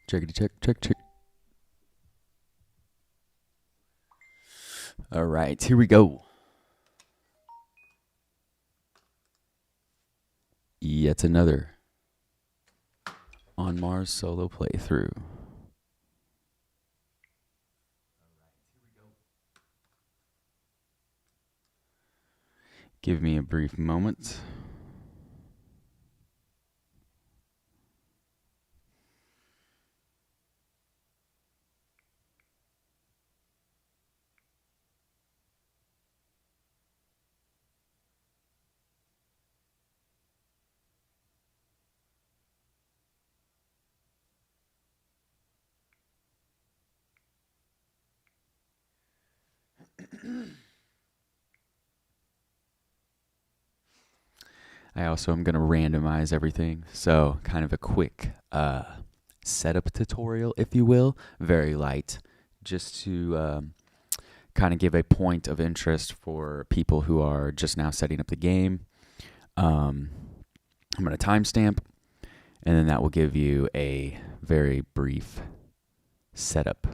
Checkity check, check, check. All right, here we go. Yet another On Mars solo playthrough. Give me a brief moment. I also am going to randomize everything. So, kind of a quick setup tutorial, if you will. Very light, just to kind of give a point of interest for people who are just now setting up the game. I'm going to timestamp, and then that will give you a very brief setup.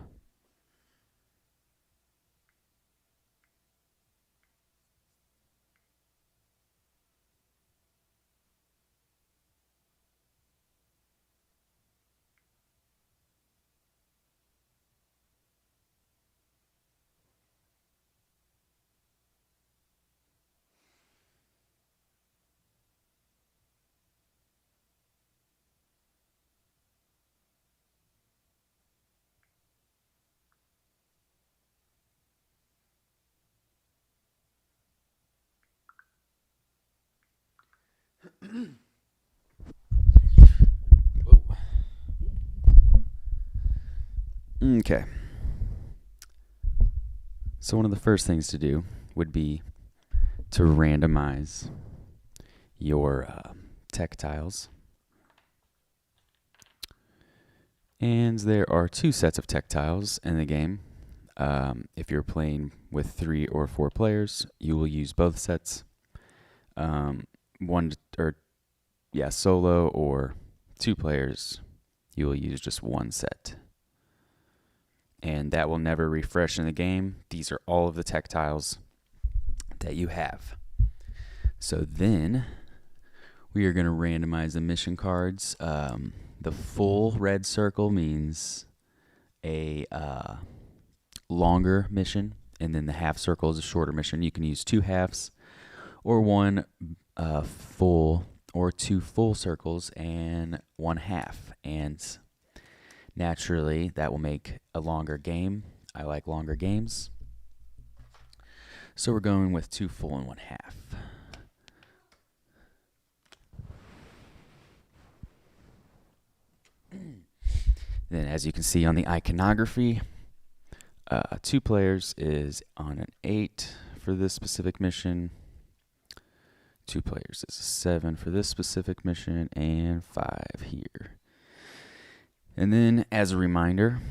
Okay. So one of the first things to do would be to randomize your tech tiles. And there are two sets of tech tiles in the game. If you're playing with 3 or 4 players, you will use both sets. Solo or 2 players, you will use just one set. And that will never refresh in the game. These are all of the tech tiles that you have. So then we are going to randomize the mission cards. The full red circle means a longer mission, and then the half circle is a shorter mission. You can use 2 halves or 1 full or 2 full circles and 1 half. And naturally, that will make a longer game. I like longer games. So we're going with 2 full and 1 half. Then, as you can see on the iconography, 2 players is on an 8 for this specific mission. 2 players is a 7 for this specific mission, and 5 here. And then, as a reminder,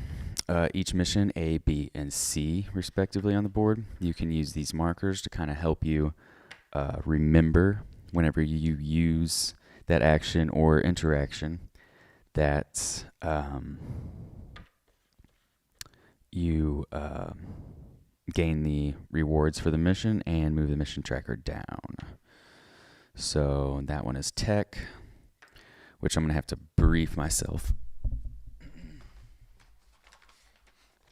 each mission, A, B, and C, respectively, on the board, you can use these markers to kind of help you remember whenever you use that action or interaction that you gain the rewards for the mission and move the mission tracker down. So that one is tech, which I'm going to have to brief myself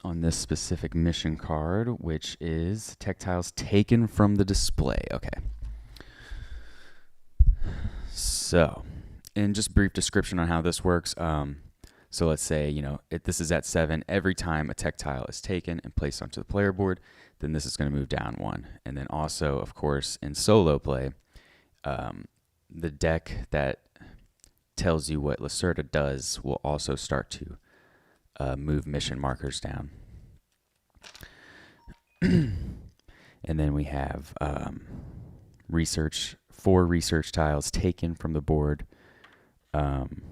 on this specific mission card, which is tech tiles taken from the display. Okay. So, in just brief description on how this works. So let's say, if this is at 7, every time a tech tile is taken and placed onto the player board, then this is going to move down 1. And then also, of course, in solo play, the deck that tells you what Lacerda does will also start to move mission markers down. And then we have 4 research tiles taken from the board. And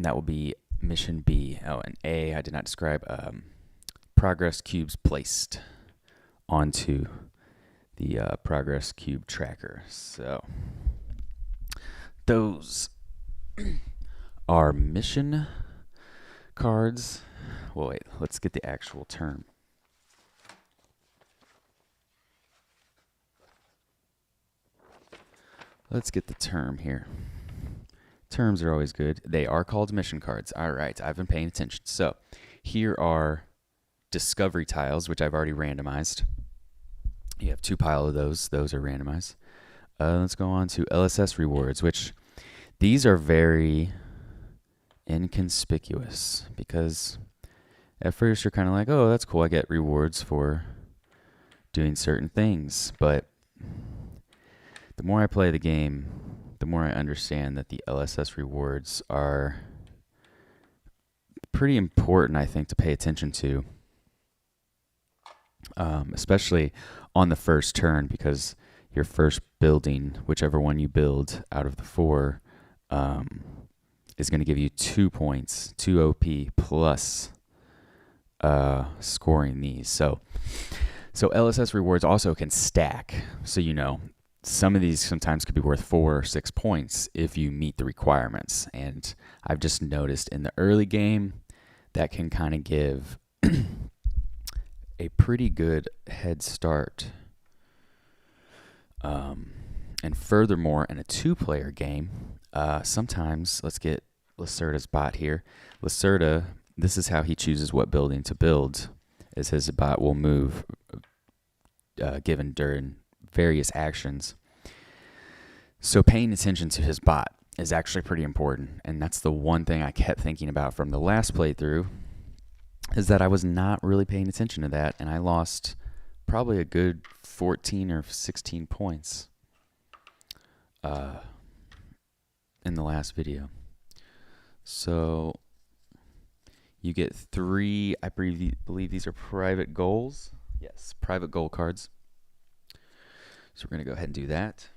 that will be mission B. Oh, and A, I did not describe. Progress cubes placed onto the progress cube tracker. So those our mission cards. Well, wait, let's get the actual term. Let's get the term here. Terms are always good. They are called mission cards. All right, I've been paying attention. So here are discovery tiles, which I've already randomized. You have 2 piles of those. Those are randomized. Let's go on to LSS rewards, which these are very inconspicuous because at first you're kind of like, oh, that's cool. I get rewards for doing certain things. But the more I play the game, the more I understand that the LSS rewards are pretty important, I think, to pay attention to. Especially on the first turn, because your first building, whichever one you build out of the 4, is going to give you 2 points, 2 OP plus scoring these. So LSS rewards also can stack. So some of these sometimes could be worth 4 or 6 points if you meet the requirements. And I've just noticed in the early game that can kind of give a pretty good head start. And furthermore, in a 2-player game, sometimes, let's get Lacerda's bot here. Lacerda, this is how he chooses what building to build, is his bot will move given during various actions. So paying attention to his bot is actually pretty important. And that's the one thing I kept thinking about from the last playthrough, is that I was not really paying attention to that, and I lost probably a good 14 or 16 points in the last video. So you get 3, I believe these are private goals. Yes, private goal cards. So we're going to go ahead and do that.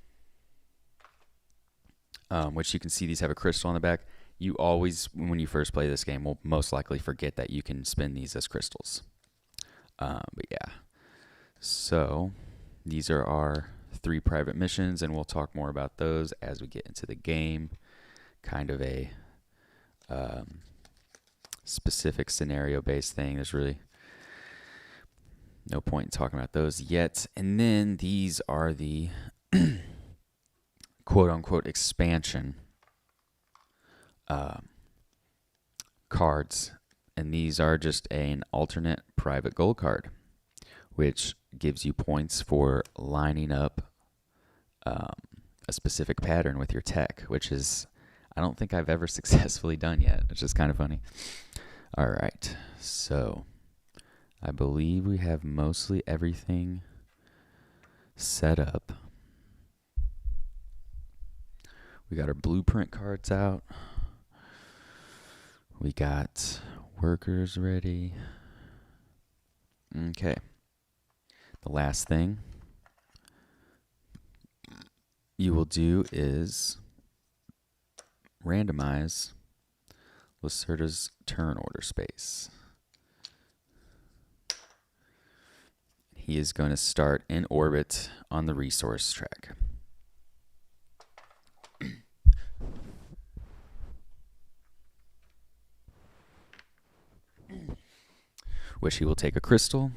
Which you can see these have a crystal on the back. You always, when you first play this game, will most likely forget that you can spin these as crystals. But yeah. So these are our 3 private missions, and we'll talk more about those as we get into the game. Kind of a specific scenario-based thing. There's really no point in talking about those yet. And then these are the quote-unquote expansion cards. And these are just an alternate private gold card, which gives you points for lining up a specific pattern with your tech, which is, I don't think I've ever successfully done yet, which is kind of funny. All right, so I believe we have mostly everything set up. We got our blueprint cards out. We got workers ready. Okay. The last thing you will do is randomize Lacerda's turn order space. He is going to start in orbit on the resource track. Which he will take a crystal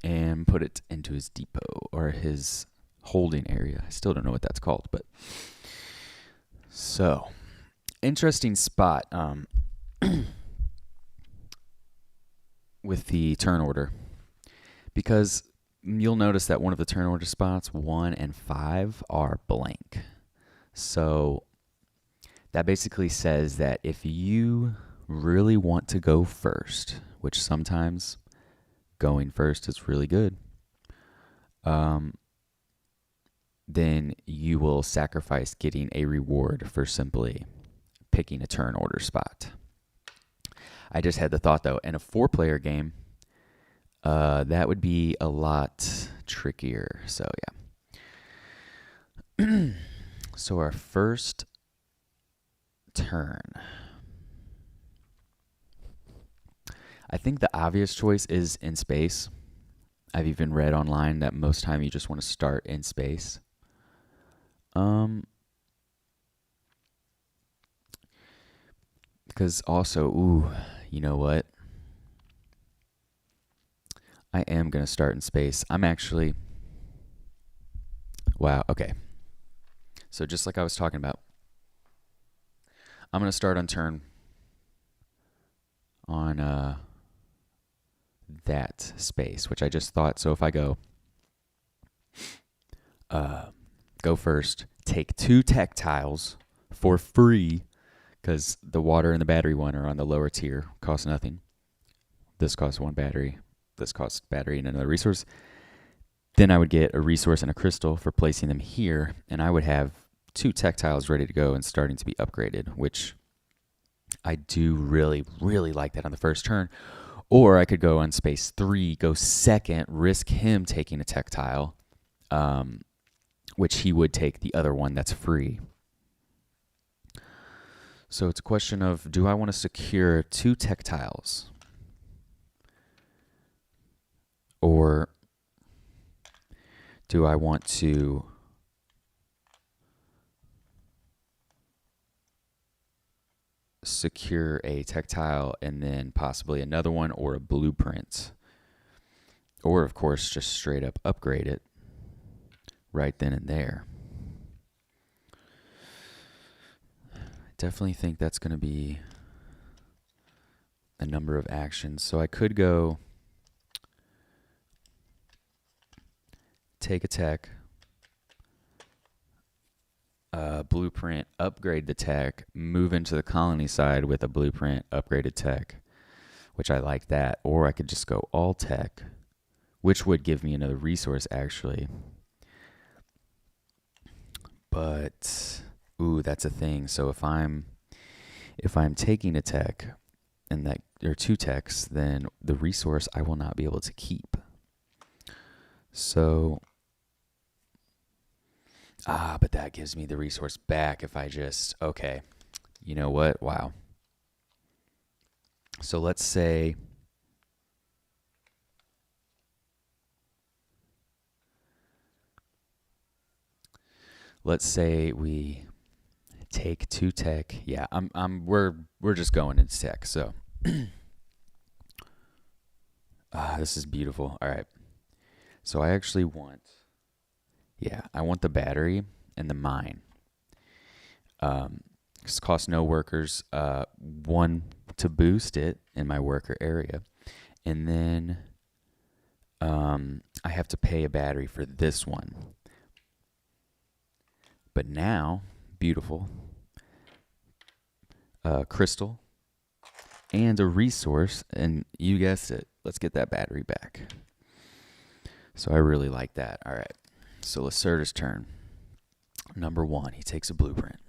and put it into his depot or his holding area. I still don't know what that's called, but so interesting spot with the turn order, because you'll notice that one of the turn order spots, 1 and 5, are blank. So that basically says that if you really want to go first, which sometimes going first is really good, then you will sacrifice getting a reward for simply picking a turn order spot. I just had the thought, though, in a 4-player game, that would be a lot trickier. So, yeah. So our first turn. I think the obvious choice is in space. I've even read online that most time you just want to start in space. Because also, ooh, you know what? I am going to start in space. I'm actually. Wow, okay. So just like I was talking about, I'm going to start on turn on that space, which I just thought. So if I go first, take 2 tech tiles for free, because the water and the battery one are on the lower tier, cost nothing. This costs 1 battery. This costs battery and another resource. Then I would get a resource and a crystal for placing them here, and I would have 2 tech tiles ready to go and starting to be upgraded, which I do really, really like that on the first turn. Or I could go on space 3, go second, risk him taking a tech tile, which he would take the other one that's free. So it's a question of, do I want to secure 2 tech tiles? Or do I want to secure a tech tile and then possibly another one or a blueprint? Or, of course, just straight up upgrade it right then and there. I definitely think that's going to be a number of actions. So I could go take a tech, blueprint, upgrade the tech, move into the colony side with a blueprint, upgraded tech, which I like that. Or I could just go all tech, which would give me another resource actually. But ooh, that's a thing. So if I'm taking a tech and that there are 2 techs, then the resource I will not be able to keep. So but that gives me the resource back if I just, okay, you know what? Wow. So let's say we take 2 tech. Yeah, we're just going into tech. So this is beautiful. All right. So I actually want the battery and the mine. This costs no workers. 1 to boost it in my worker area, and then I have to pay a battery for this one. But now, beautiful, crystal and a resource, and you guessed it, let's get that battery back. So I really like that. All right, so Lacerda's turn. Number 1, he takes a blueprint.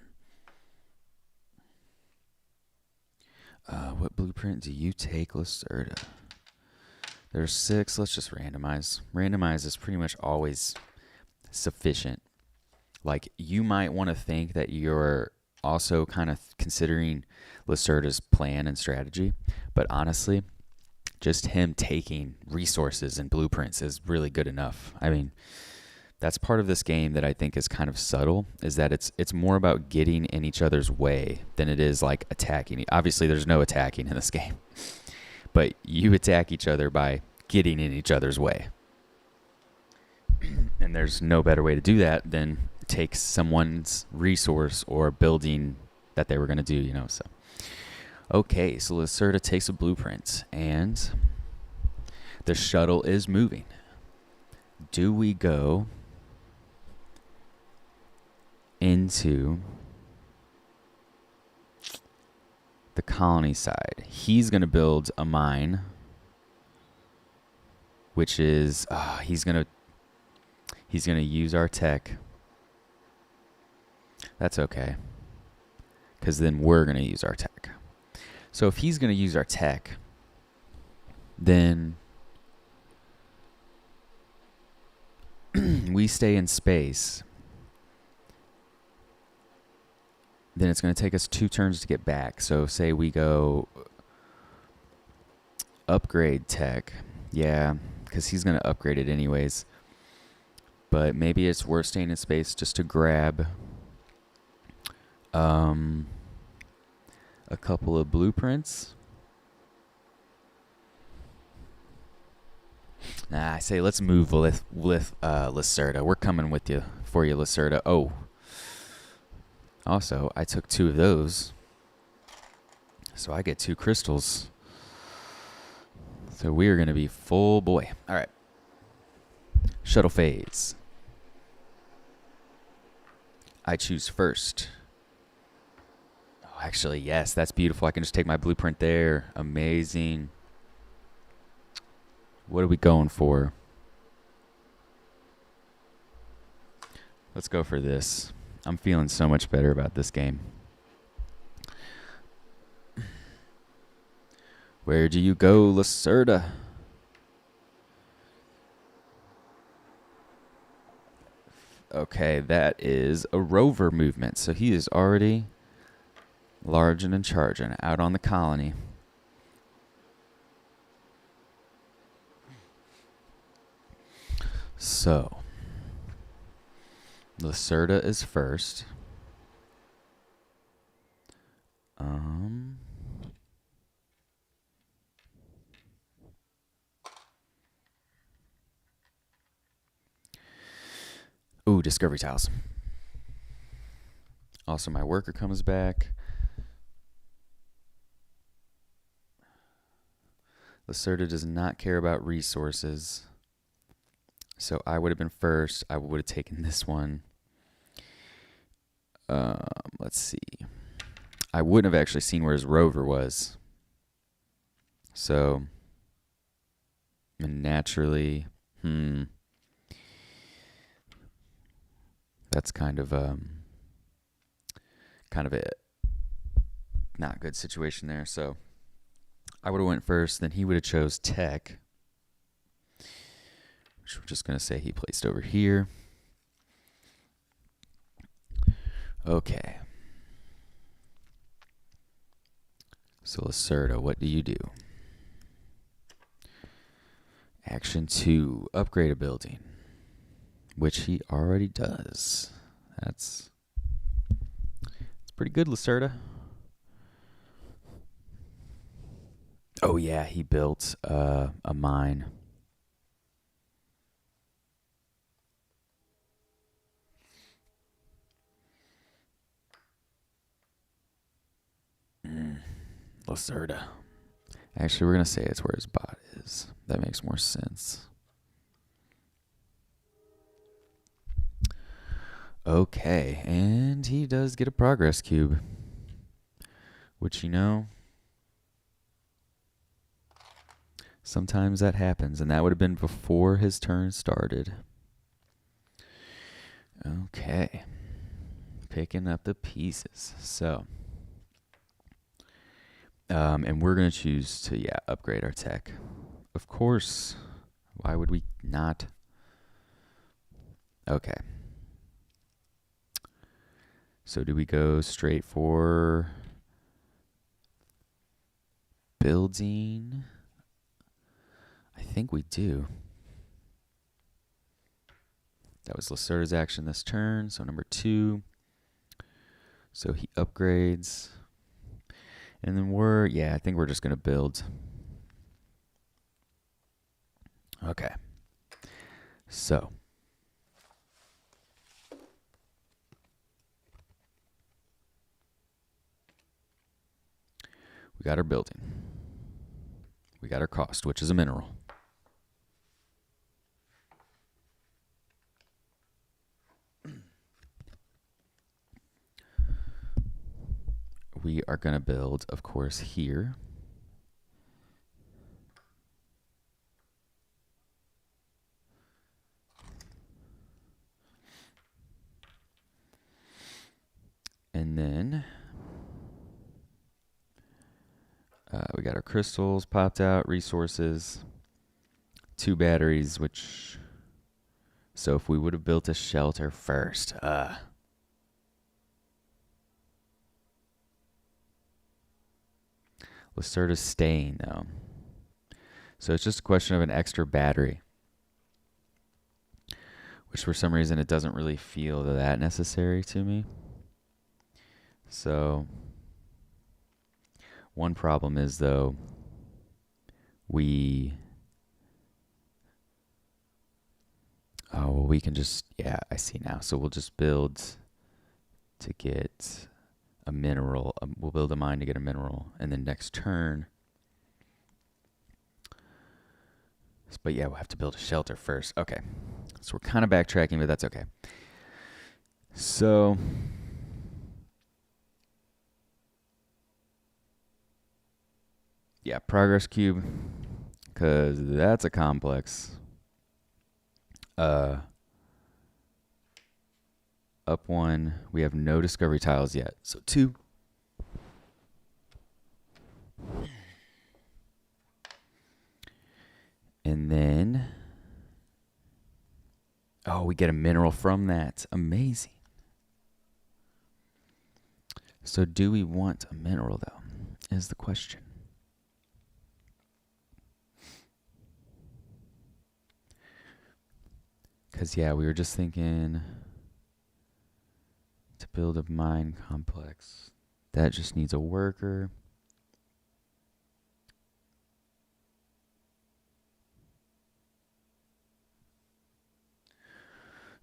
What blueprint do you take, Lacerda? There's 6. Let's just randomize. Randomize is pretty much always sufficient. Like, you might want to think that you're also kind of considering Lacerda's plan and strategy, but honestly, just him taking resources and blueprints is really good enough. I mean, that's part of this game that I think is kind of subtle, is that it's more about getting in each other's way than it is like attacking. Obviously, there's no attacking in this game, but you attack each other by getting in each other's way. And there's no better way to do that than take someone's resource or building that they were going to do, you know. So, okay, so Lacerda takes a blueprint, and the shuttle is moving. Do we go into the colony side? He's going to build a mine, which is he's going to use our tech. That's okay, because then we're going to use our tech. So if he's going to use our tech, then we stay in space. Then it's going to take us 2 turns to get back. So say we go upgrade tech. Yeah, because he's going to upgrade it anyways. But maybe it's worth staying in space just to grab a a couple of blueprints. Nah, I say let's move with Lacerda. We're coming with you for you, Lacerda. Oh, also I took 2 of those, so I get 2 crystals. So we are going to be full boy. All right. Shuttle phase. I choose first. Oh, actually, yes, that's beautiful. I can just take my blueprint there. Amazing. What are we going for? Let's go for this. I'm feeling so much better about this game. Where do you go, Lacerda? Okay, that is a rover movement. So he is already larging and charging out on the colony. So, Lacerda is first. Ooh, discovery tiles. Also, my worker comes back. Lacerda does not care about resources. So I would have been first. I would have taken this one. Let's see. I wouldn't have actually seen where his rover was. So, naturally, that's kind of a not good situation there. So I would have went first. Then he would have chose tech, which we're just gonna say he placed over here. Okay. So Lacerda, what do you do? Action 2, upgrade a building, which he already does. That's pretty good, Lacerda. Oh yeah, he built a mine. Lacerda. Actually, we're going to say it's where his bot is. That makes more sense. Okay, and he does get a progress cube. Which, sometimes that happens, and that would have been before his turn started. Okay. Picking up the pieces. So, and we're going to choose to, upgrade our tech. Of course. Why would we not? Okay. So do we go straight for building? I think we do. That was Lacerda's action this turn, so number 2. So he upgrades. And then I think we're just going to build. Okay. So. We got our building. We got our cost, which is a mineral. We are going to build, of course, here. And then we got our crystals popped out, resources, 2 batteries, which... So if we would have built a shelter first... Lacerda's staying, though. So it's just a question of an extra battery. Which, for some reason, it doesn't really feel that necessary to me. So... One problem is, though, we can just, yeah, I see now. So we'll just build to get a mineral. We'll build a mine to get a mineral, and then next turn. But yeah, we'll have to build a shelter first. Okay, so we're kind of backtracking, but that's okay. So yeah, progress cube, because that's a complex. Up one, we have no discovery tiles yet. So 2. And then, oh, we get a mineral from that. Amazing. So do we want a mineral, though, is the question. Because, yeah, we were just thinking to build a mine complex. That just needs a worker.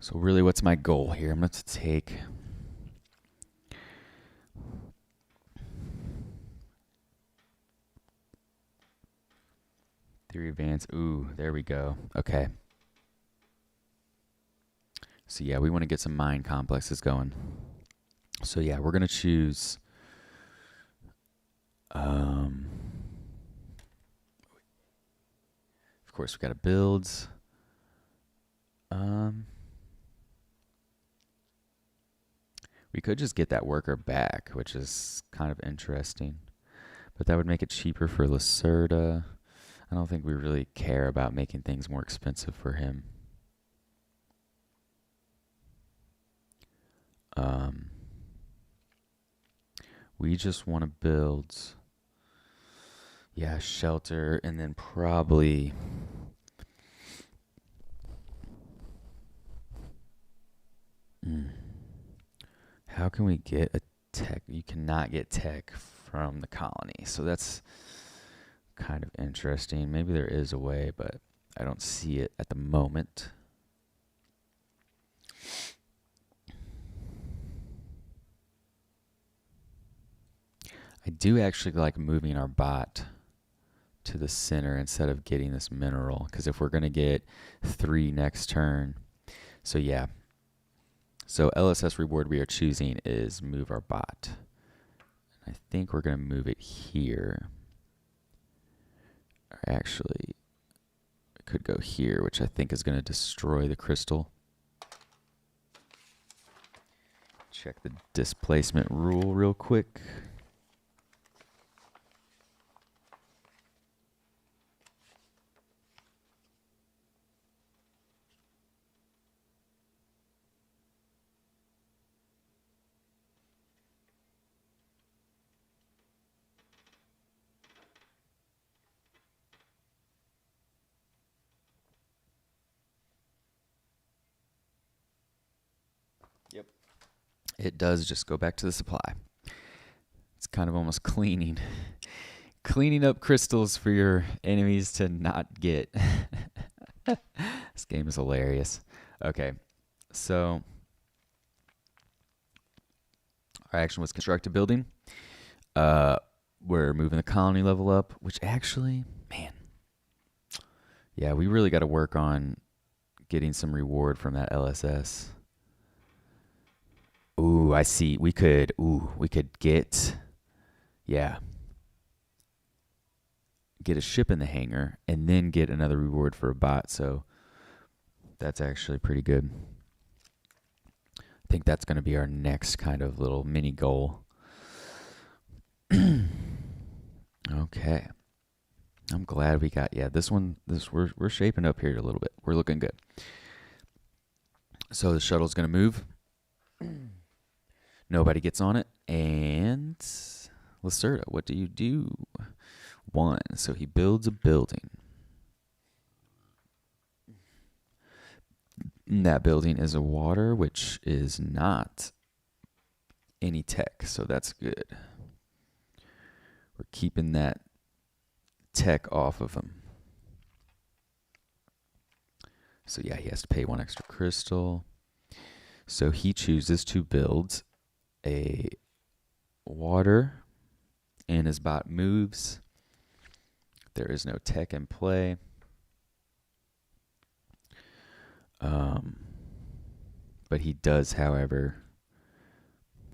So really, what's my goal here? I'm going to take... Theory advance. Ooh, there we go. Okay. So yeah, we want to get some mine complexes going. So yeah, we're going to choose... of course, we got to build... we could just get that worker back, which is kind of interesting. But that would make it cheaper for Lacerda. I don't think we really care about making things more expensive for him. We just want to build, yeah, shelter, and then probably how can we get a tech? You cannot get tech from the colony, so that's kind of interesting. Maybe there is a way, but I don't see it at the moment. I do actually like moving our bot to the center instead of getting this mineral, because if we're going to get 3 next turn, so yeah. So LSS reward we are choosing is move our bot. I think we're going to move it here. Or actually, it could go here, which I think is going to destroy the crystal. Check the displacement rule real quick. Yep. It does just go back to the supply. It's kind of almost cleaning up crystals for your enemies to not get. This game is hilarious. Okay, so our action was construct a building. We're moving the colony level up, which actually, man, yeah, we really got to work on getting some reward from that LSS. Ooh, I see. We could get, yeah, get a ship in the hangar and then get another reward for a bot. So that's actually pretty good. I think that's going to be our next kind of little mini goal. Okay. I'm glad we got, yeah, we're shaping up here a little bit. We're looking good. So the shuttle's going to move. Nobody gets on it. And Lacerda, what do you do? 1. So he builds a building. That building is a water, which is not any tech, so that's good. We're keeping that tech off of him. So yeah, he has to pay 1 extra crystal. So he chooses to build a water, and his bot moves. There is no tech in play. But he does, however,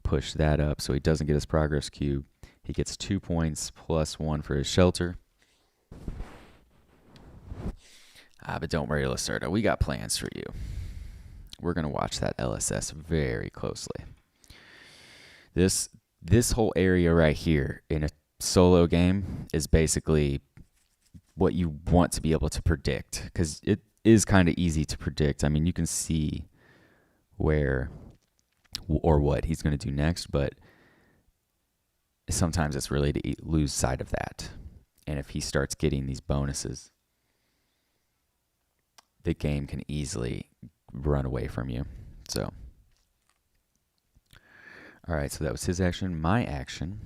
push that up, so he doesn't get his progress cube. He gets 2 points plus 1 for his shelter. But don't worry, Lacerda. We got plans for you. We're going to watch that LSS very closely. This whole area right here in a solo game is basically what you want to be able to predict, because it is kind of easy to predict. I mean, you can see where or what he's going to do next, but sometimes it's really to lose sight of that. And if he starts getting these bonuses, the game can easily run away from you. So, all right, so that was his action. My action.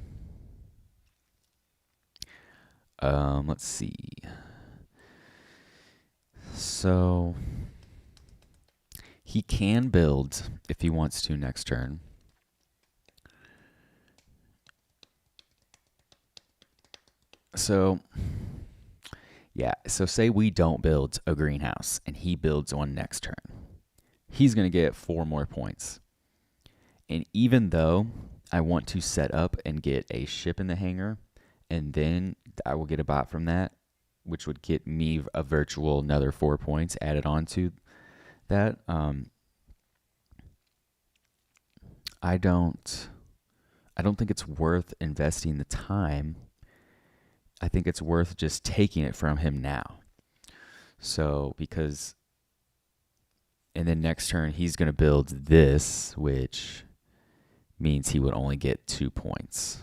Let's see. So he can build if he wants to next turn. So yeah, so say we don't build a greenhouse and he builds one next turn. He's going to get 4 more points. And even though I want to set up and get a ship in the hangar, and then I will get a bot from that, which would get me a virtual another 4 points added on to that. I don't think it's worth investing the time. I think it's worth just taking it from him now. So, and then next turn he's going to build this, which means he would only get 2 points.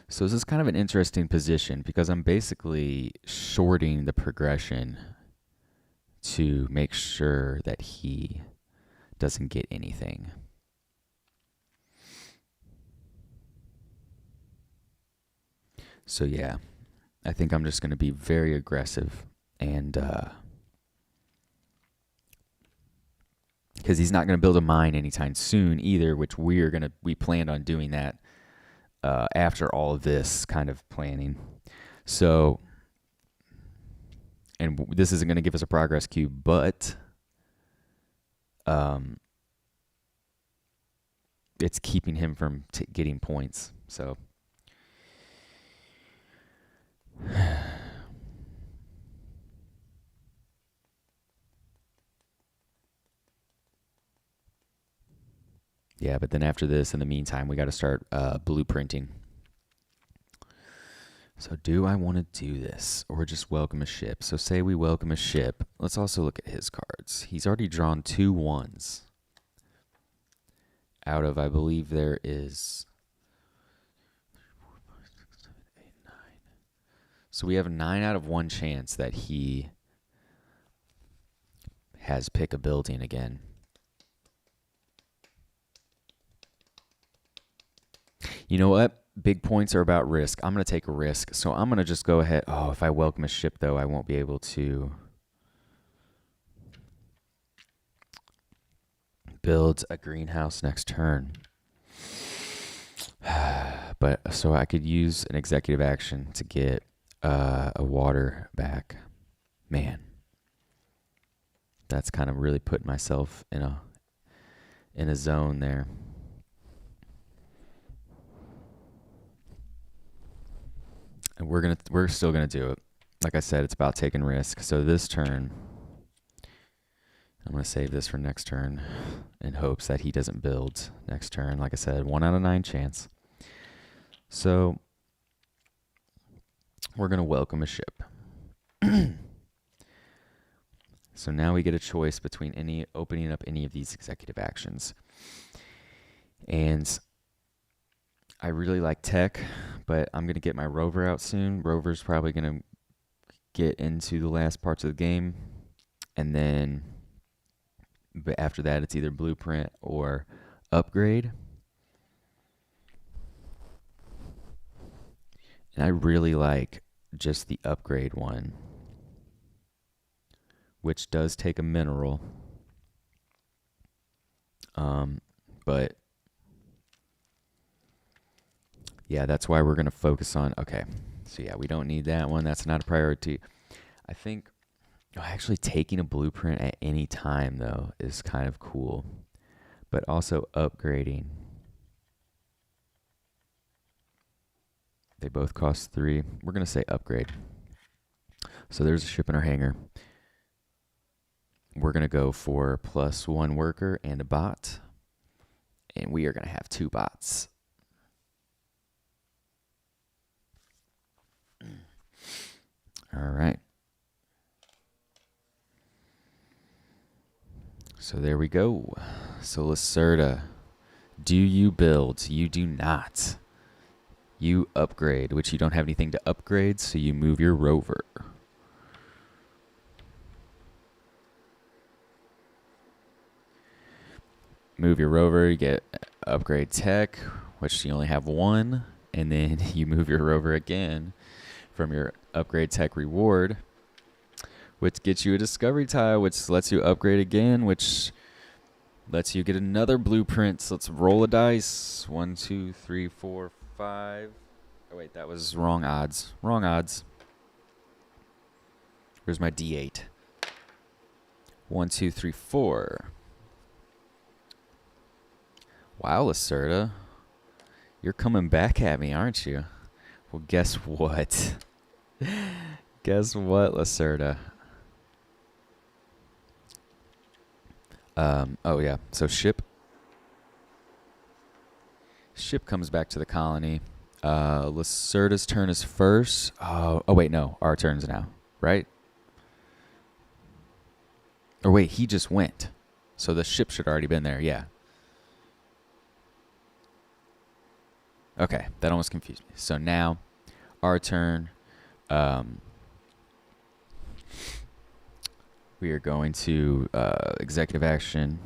So this is kind of an interesting position because I'm basically shorting the progression to make sure that he doesn't get anything. So yeah, I think I'm just going to be very aggressive, and because he's not going to build a mine anytime soon either, which we planned on doing that after all of this kind of planning. So, and this isn't going to give us a progress cube, but it's keeping him from getting points. So. Yeah, but then after this, in the meantime, we got to start blueprinting. So do I want to do this or just welcome a ship? So say we welcome a ship. Let's also look at his cards. He's already drawn 2 1s out of, I believe there is 8, 9. So we have a 9 out of 1 chance that he has pick a building again. You know what? Big points are about risk. I'm going to take a risk. So I'm going to just go ahead. Oh, if I welcome a ship, though, I won't be able to build a greenhouse next turn. But so I could use an executive action to get a water back. Man, that's kind of really putting myself in a zone there. And we're still gonna do it. Like I said, it's about taking risk. So this turn, I'm gonna save this for next turn in hopes that he doesn't build next turn. Like I said, 1 out of 9 chance. So we're gonna welcome a ship. So now we get a choice between opening up any of these executive actions. And I really like tech, but I'm going to get my rover out soon. Rover's probably going to get into the last parts of the game. And then but after that, it's either blueprint or upgrade. And I really like just the upgrade one, which does take a mineral. But yeah, that's why we're going to focus on. Okay. So yeah, we don't need that one. That's not a priority. I think actually taking a blueprint at any time, though, is kind of cool. But also upgrading. They both cost 3. We're going to say upgrade. So there's a ship in our hangar. We're going to go for +1 worker and a bot. And we are going to have 2 bots. All right. So there we go. So Lacerda, do you build? You do not. You upgrade, which you don't have anything to upgrade, so you move your rover. Move your rover, you get upgrade tech, which you only have 1, and then you move your rover again from your upgrade tech reward, which gets you a discovery tile, which lets you upgrade again, which lets you get another blueprint. So let's roll a dice. 1, 2, 3, 4, 5. Oh wait, that was wrong odds. Wrong odds. Where's my D8? 1, 2, 3, 4. Wow, Lacerda. You're coming back at me, aren't you? Well, guess what? Guess what, Lacerda? Oh, yeah. So ship comes back to the colony. Lacerda's turn is first. Oh, wait, no. Our turn's now, right? Or wait, he just went. So the ship should already been there, yeah. Okay, that almost confused me. So now, our turn. We are going to executive action,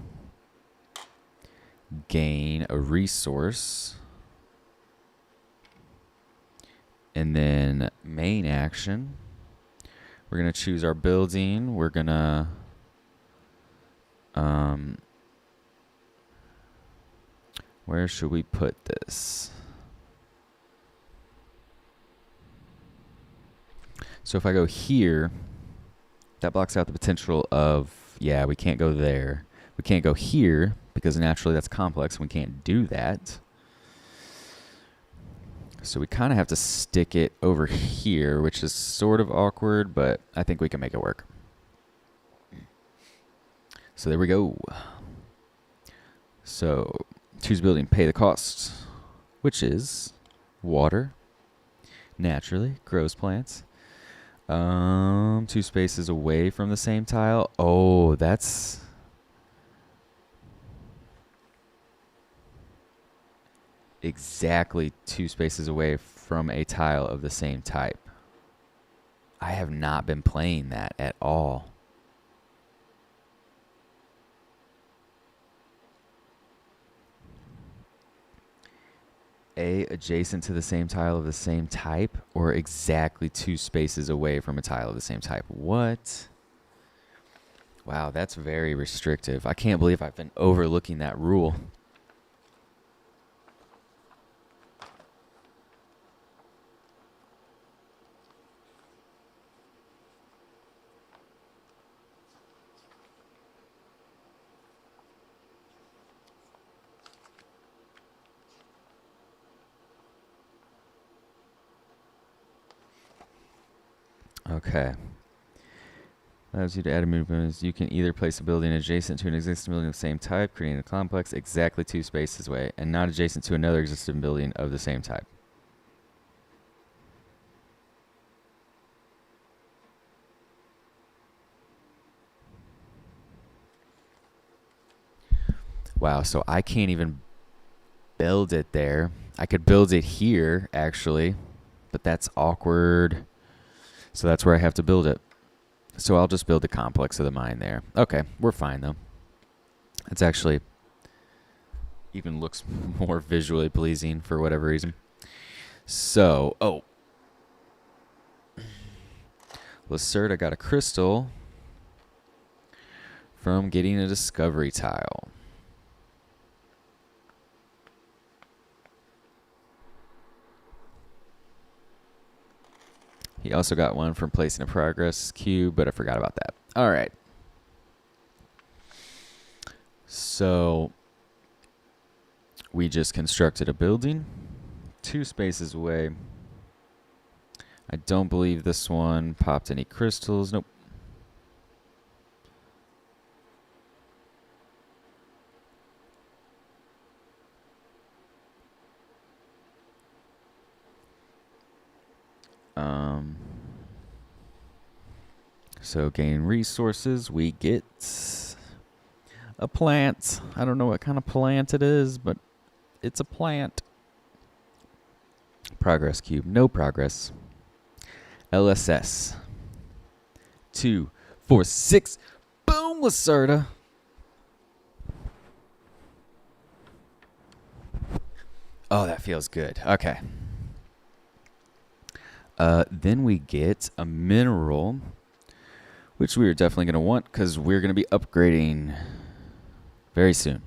gain a resource, and then main action. We're going to choose our building. We're going to where should we put this? So if I go here, that blocks out the potential of, yeah, we can't go there. We can't go here because naturally that's complex. We can't do that. So we kind of have to stick it over here, which is sort of awkward, but I think we can make it work. So there we go. So choose building, pay the cost, which is water. Naturally, grows plants. 2 spaces away from the same tile. Oh, that's exactly 2 spaces away from a tile of the same type. I have not been playing that at all. Adjacent to the same tile of the same type, or exactly 2 spaces away from a tile of the same type. What? Wow, that's very restrictive. I can't believe I've been overlooking that rule. Okay. Allows you to add a movement. You can either place a building adjacent to an existing building of the same type, creating a complex exactly 2 spaces away, and not adjacent to another existing building of the same type. Wow, so I can't even build it there. I could build it here, actually, but that's awkward. So that's where I have to build it. So I'll just build the complex of the mine there. Okay, we're fine, though. It's actually even looks more visually pleasing for whatever reason. So, Lacerda got a crystal from getting a discovery tile. He also got one from placing a progress cube, but I forgot about that. All right. So we just constructed a building 2 spaces away. I don't believe this one popped any crystals. Nope. So gain resources, we get a plant. I don't know what kind of plant it is, but it's a plant. Progress cube, no progress. LSS. 2, 4, 6. Boom, Lacerda. Oh, that feels good. Okay. Then we get a mineral, which we are definitely going to want because we're going to be upgrading very soon.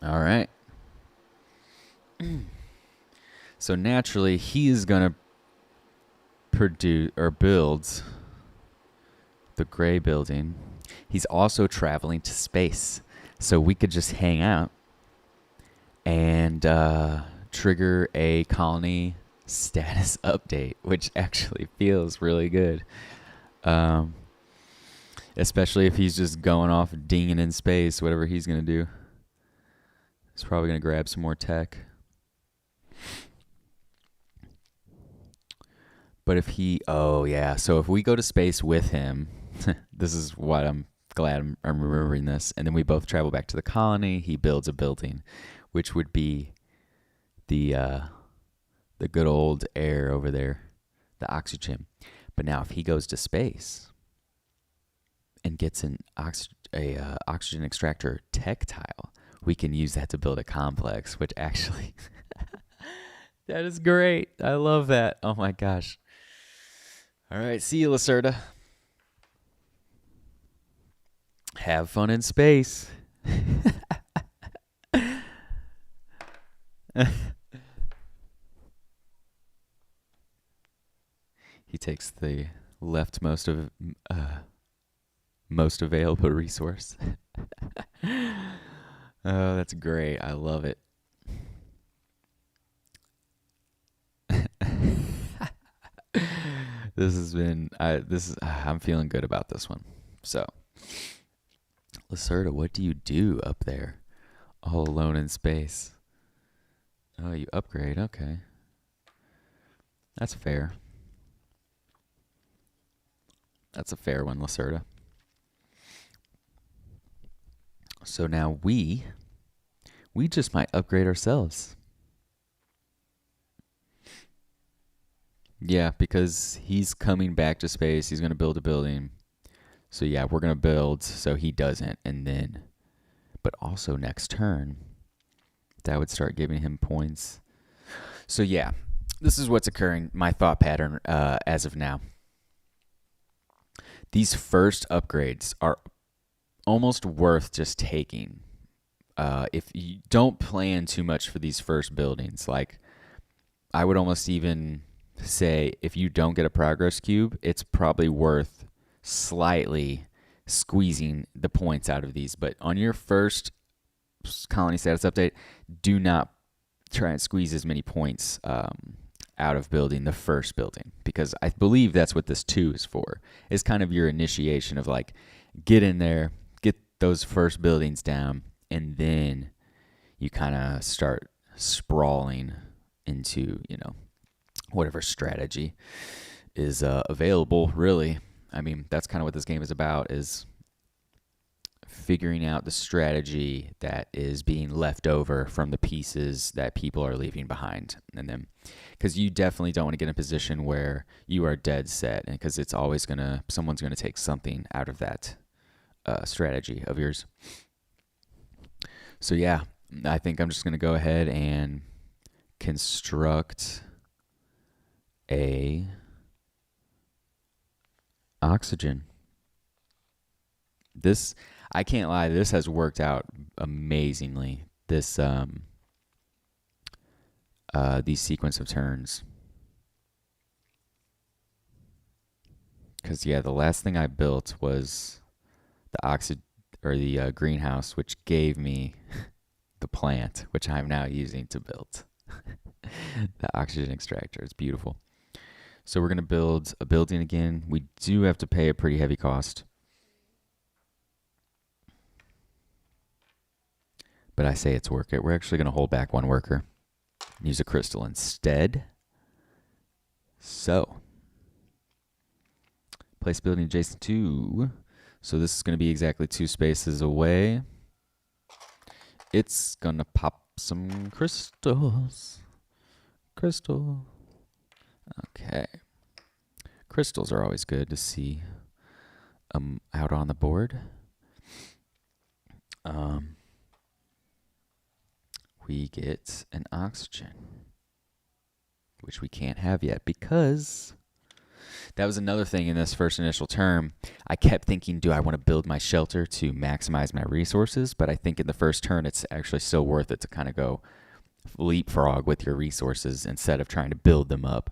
All right. So naturally, he is going to produce or build the gray building. He's also traveling to space, so we could just hang out and trigger a colony status update, which actually feels really good. Especially if he's just going off dinging in space, whatever he's going to do. He's probably going to grab some more tech. But if he, oh yeah, so if we go to space with him, this is what I'm glad I'm remembering this. And then we both travel back to the colony. He builds a building, which would be the good old air over there, the oxygen. But now if he goes to space and gets an oxygen extractor tech tile, we can use that to build a complex, which actually, that is great. I love that. Oh my gosh. All right, see you, Lacerda. Have fun in space. He takes the leftmost of most available resource. Oh, that's great. I love it. I'm feeling good about this one. So, Lacerda, what do you do up there, all alone in space? Oh, you upgrade. Okay, that's fair. That's a fair one, Lacerda. So now we just might upgrade ourselves. Yeah, because he's coming back to space. He's going to build a building. So yeah, we're going to build so he doesn't. And then, but also next turn, that would start giving him points. So yeah, this is what's occurring. My thought pattern as of now. These first upgrades are almost worth just taking. If you don't plan too much for these first buildings, like I would almost even say if you don't get a progress cube, it's probably worth slightly squeezing the points out of these. But on your first colony status update, do not try and squeeze as many points out of building the first building, because I believe that's what this 2 is for. It's kind of your initiation of like, get in there, get those first buildings down, and then you kind of start sprawling into, whatever strategy is available, really. I mean, that's kind of what this game is about, is figuring out the strategy that is being left over from the pieces that people are leaving behind. And then, because you definitely don't want to get in a position where you are dead set, and because it's always someone's going to take something out of that strategy of yours. So yeah, I think I'm just going to go ahead and construct a oxygen. This, I can't lie, this has worked out amazingly. This these sequence of turns. Because yeah, the last thing I built was the greenhouse, which gave me the plant, which I'm now using to build the oxygen extractor. It's beautiful. So we're gonna build a building again. We do have to pay a pretty heavy cost, but I say it's worth it. We're actually gonna hold back one worker, use a crystal instead. So place building adjacent to. So this is going to be exactly 2 spaces away. It's going to pop some crystals. Crystal. Okay. Crystals are always good to see out on the board. We get an oxygen, which we can't have yet because that was another thing in this first initial term. I kept thinking, do I want to build my shelter to maximize my resources? But I think in the first turn, it's actually still worth it to kind of go leapfrog with your resources instead of trying to build them up.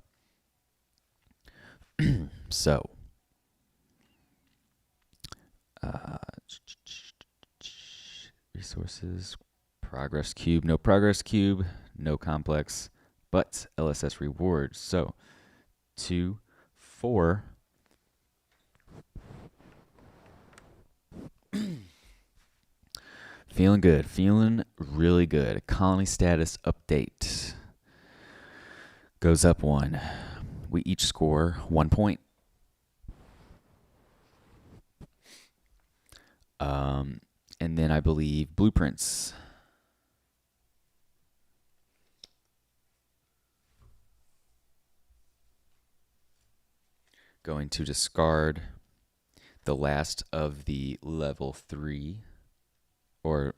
So, resources, progress cube, no progress cube, no complex, but LSS rewards. So, 2, 4. Feeling good. Feeling really good. Colony status update. Goes up 1. We each score 1 point. And then I believe blueprints. Going to discard the last of the level 3 or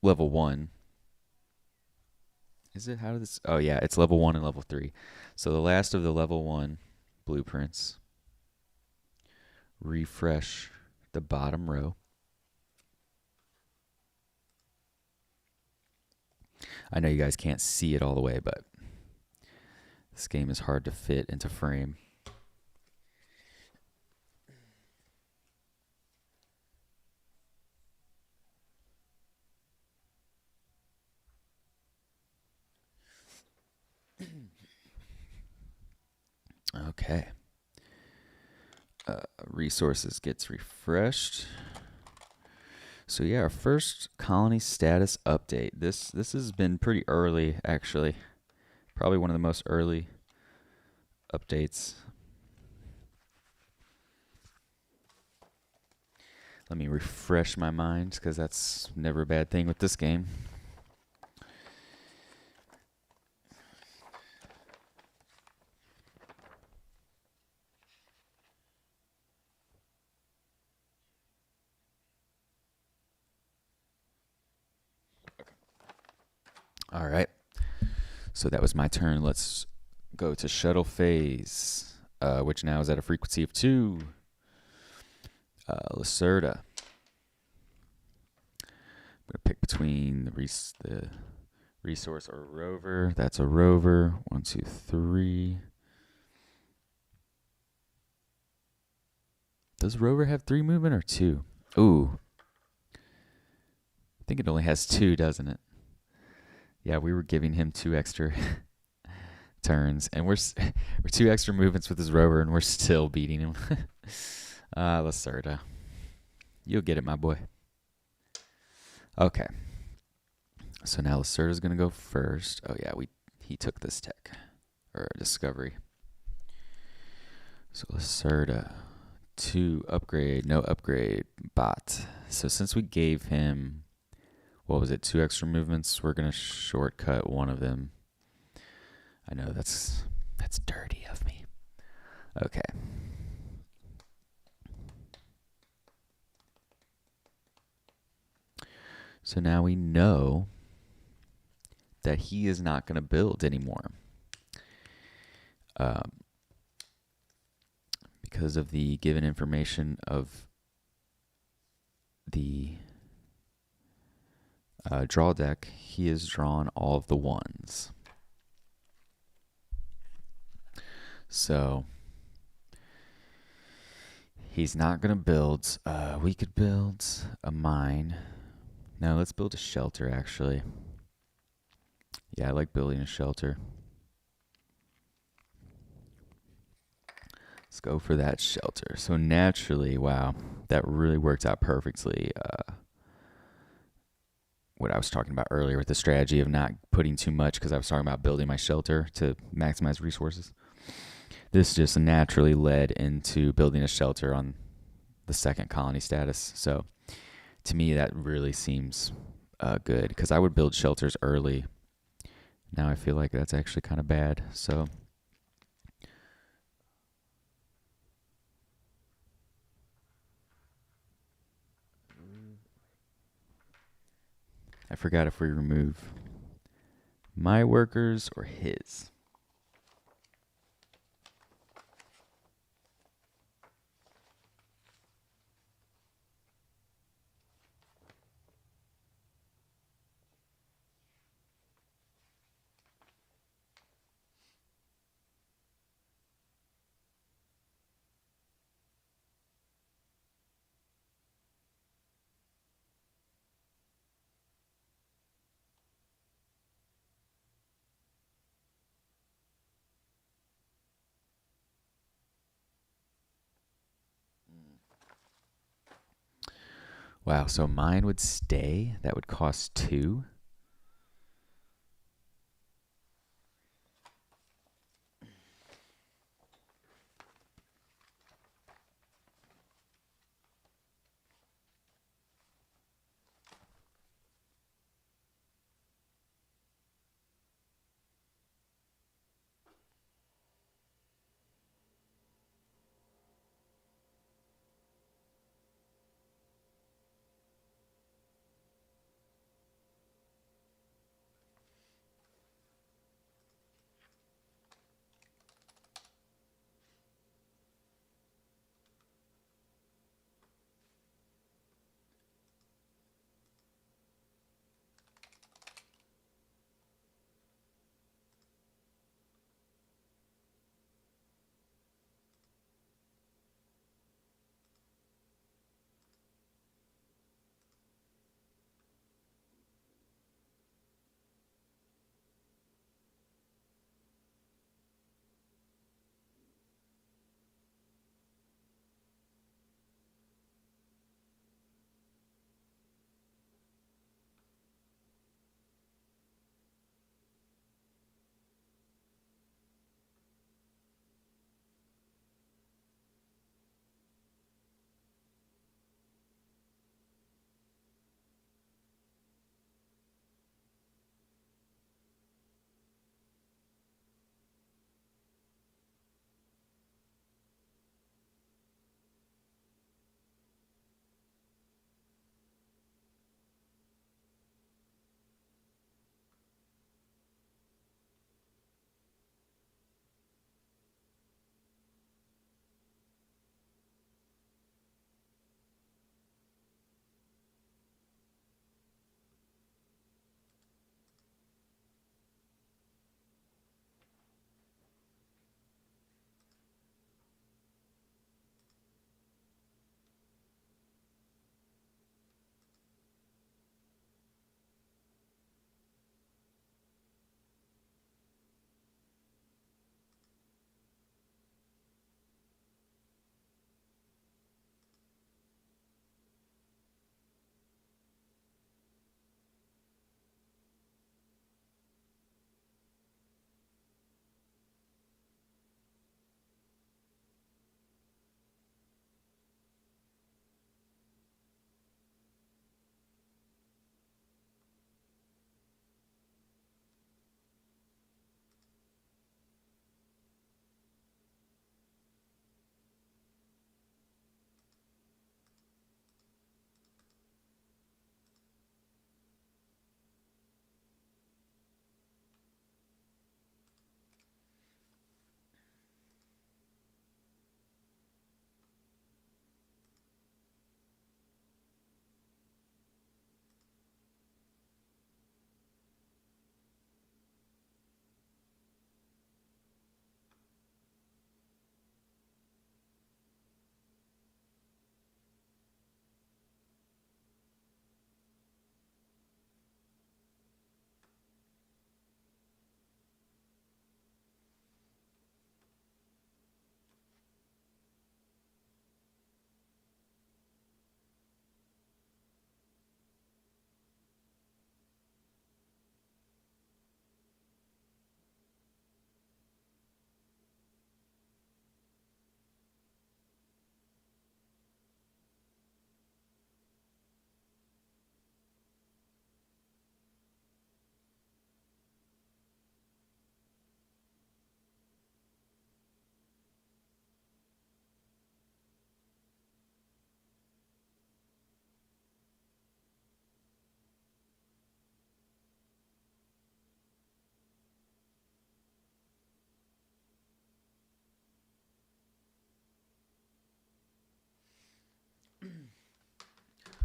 level 1. Is it? How did this? Oh, yeah, it's level 1 and level 3. So the last of the level 1 blueprints. Refresh the bottom row. I know you guys can't see it all the way, but this game is hard to fit into frame. Okay. Resources gets refreshed. So yeah, our first colony status update. This has been pretty early, actually. Probably one of the most early updates. Let me refresh my mind, because that's never a bad thing with this game. All right. So that was my turn. Let's go to shuttle phase, which now is at a frequency of 2. Lacerda. I'm going to pick between the resource or rover. That's a rover. 1, 2, 3. Does rover have 3 movement or 2? Ooh. I think it only has 2, doesn't it? Yeah, we were giving him 2 extra turns, and we're 2 extra movements with his rover, and we're still beating him. Lacerda. You'll get it, my boy. Okay. So now Lacerda's going to go first. Oh, yeah, he took this tech, or discovery. So Lacerda, 2 upgrade, no upgrade, bot. So since we gave him, what was it, 2 extra movements, we're going to shortcut one of them. I know that's dirty of me. Okay. So now we know that he is not going to build anymore. Because of the given information of the draw deck, he has drawn all of the ones. So he's not going to build. We could build a mine. No, let's build a shelter, actually. Yeah, I like building a shelter. Let's go for that shelter. So naturally, wow, that really worked out perfectly. What I was talking about earlier with the strategy of not putting too much, because I was talking about building my shelter to maximize resources. This just naturally led into building a shelter on the second colony status. So to me, that really seems good, because I would build shelters early. Now I feel like that's actually kind of bad. So I forgot if we remove my workers or his. Wow, so mine would stay. That would cost 2.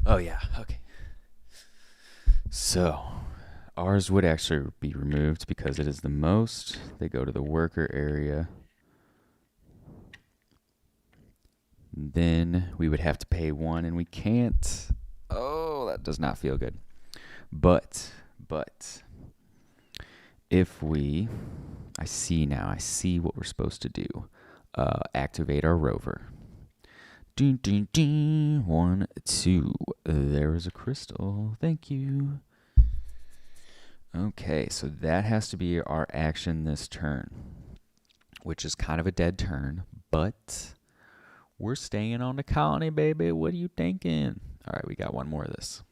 Oh, yeah. Okay. So, ours would actually be removed because it is the most. They go to the worker area. Then we would have to pay one, and we can't. Oh, that does not feel good. But, if we, I see what we're supposed to do. Activate our rover. Ding, ding, ding. 1, 2. There is a crystal. Thank you. Okay, so that has to be our action this turn, which is kind of a dead turn, but we're staying on the colony, baby. What are you thinking? All right, we got one more of this.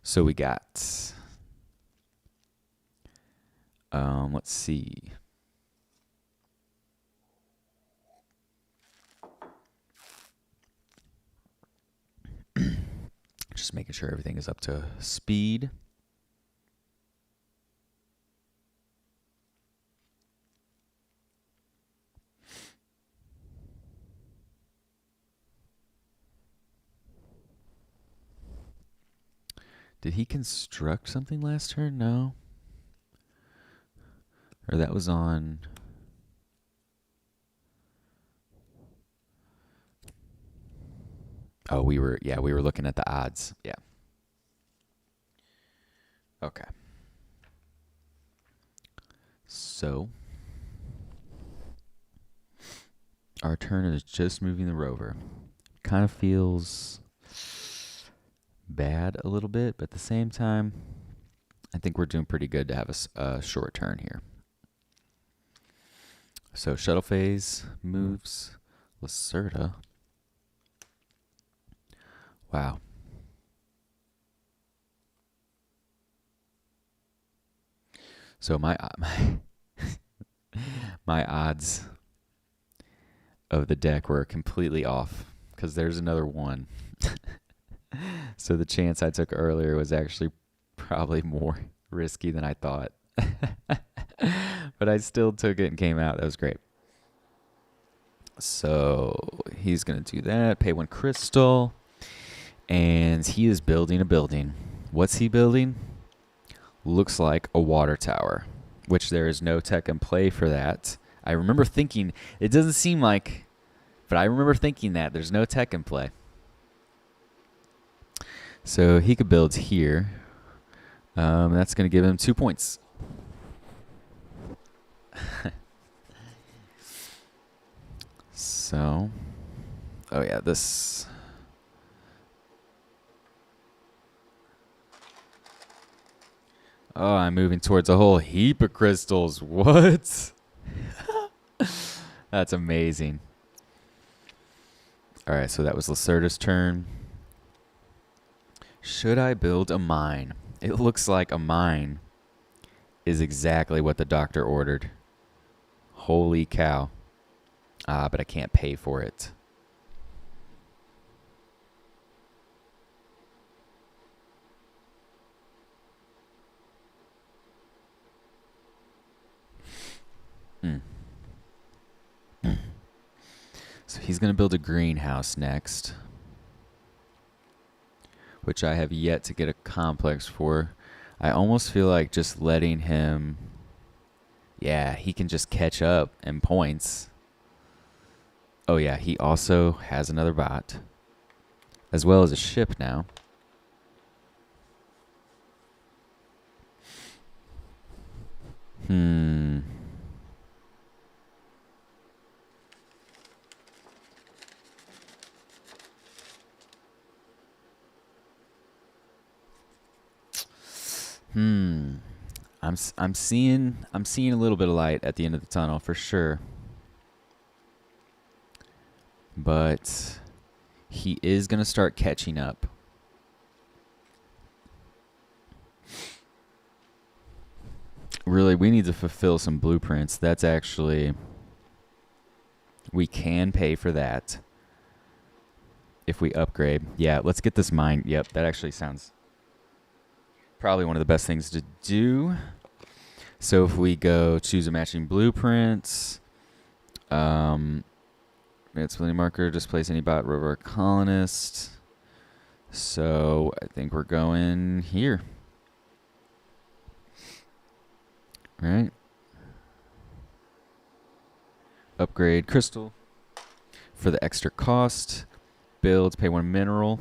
So we got, let's see. Just making sure everything is up to speed. Did he construct something last turn? No. Or that was on... Oh, we were looking at the odds. Yeah. Okay. So, our turn is just moving the rover. Kind of feels bad a little bit, but at the same time, I think we're doing pretty good to have a short turn here. So, shuttle phase moves Lacerda. Wow. So my odds of the deck were completely off because there's another 1. So the chance I took earlier was actually probably more risky than I thought. But I still took it and came out. That was great. So he's going to do that, pay 1 crystal, and he is building a building. What's he building? Looks like a water tower, which there is no tech in play for that. I remember thinking, it doesn't seem like, but I remember thinking that there's no tech in play. So he could build here. That's going to give him 2 points. So, oh yeah, this... Oh, I'm moving towards a whole heap of crystals. What? That's amazing. All right, so that was Lacerda's turn. Should I build a mine? It looks like a mine is exactly what the doctor ordered. Holy cow. But I can't pay for it. So he's going to build a greenhouse next, which I have yet to get a complex for. I almost feel like just letting him... Yeah, he can just catch up in points. Oh yeah, he also has another bot, as well as a ship now. I'm seeing a little bit of light at the end of the tunnel for sure. But he is going to start catching up. Really, we need to fulfill some blueprints. That's actually... We can pay for that if we upgrade. Yeah, let's get this mine. Yep, that actually sounds probably one of the best things to do. So if we go choose a matching blueprints, it's building marker, displace any bot rover colonist. So I think we're going here. Right? Upgrade crystal for the extra cost. Build, pay 1 mineral.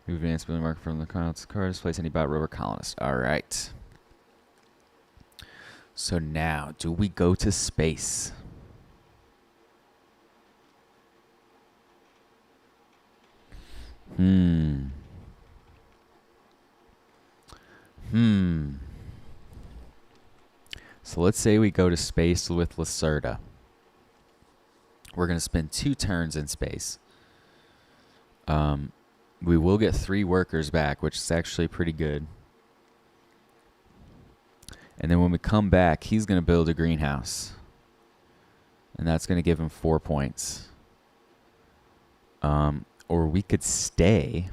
Move advanced building marker from the colonist card. Displace any bot rover colonist. All right. So now, do we go to space? So let's say we go to space with Lacerda. We're going to spend 2 turns in space. We will get 3 workers back, which is actually pretty good. And then when we come back, he's going to build a greenhouse. And that's going to give him 4 points. Or we could stay.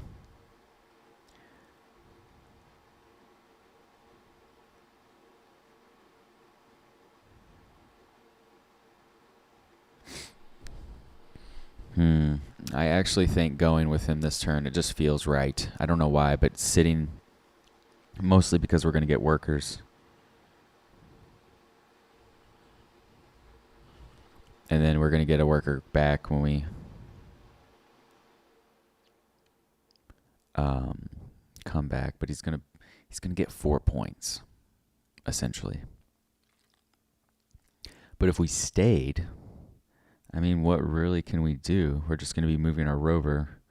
I actually think going with him this turn, it just feels right. I don't know why, but sitting, mostly because we're going to get workers. And then we're going to get a worker back when we come back. But he's gonna get 4 points, essentially. But if we stayed, I mean, what really can we do? We're just going to be moving our rover.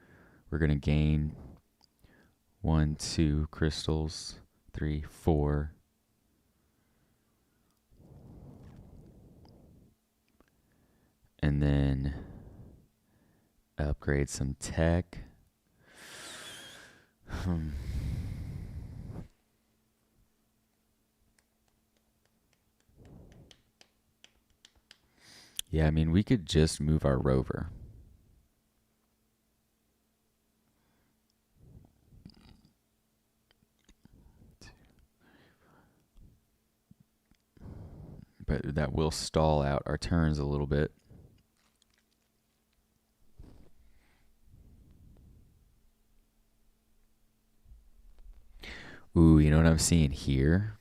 We're going to gain 1, 2 crystals, 3, 4. And then upgrade some tech. Yeah, I mean, we could just move our rover. But that will stall out our turns a little bit. Ooh, you know what I'm seeing here?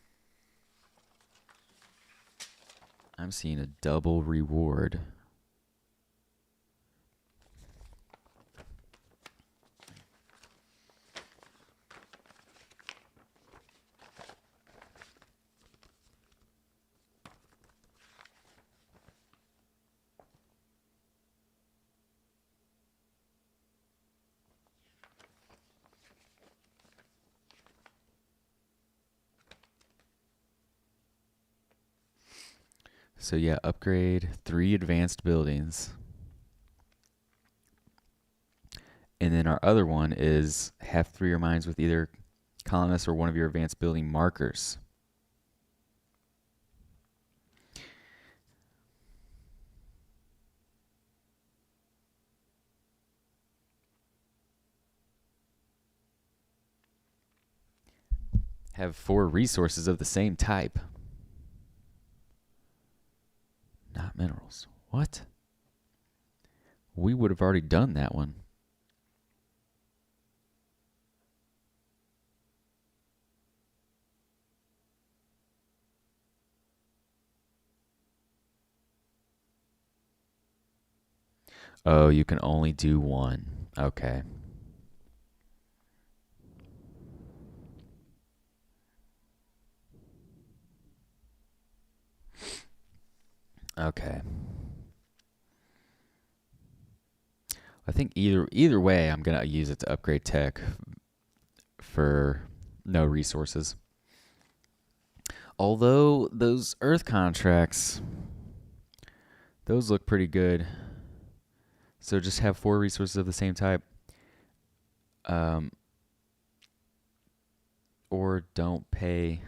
I'm seeing a double reward. So yeah, upgrade 3 advanced buildings. And then our other one is have 3 or mines with either colonists or one of your advanced building markers. Have 4 resources of the same type. Not minerals. What? We would have already done that one. Oh, you can only do 1. Okay. Okay. I think either way, I'm going to use it to upgrade tech for no resources. Although those earth contracts, those look pretty good. So just have 4 resources of the same type. Or don't pay.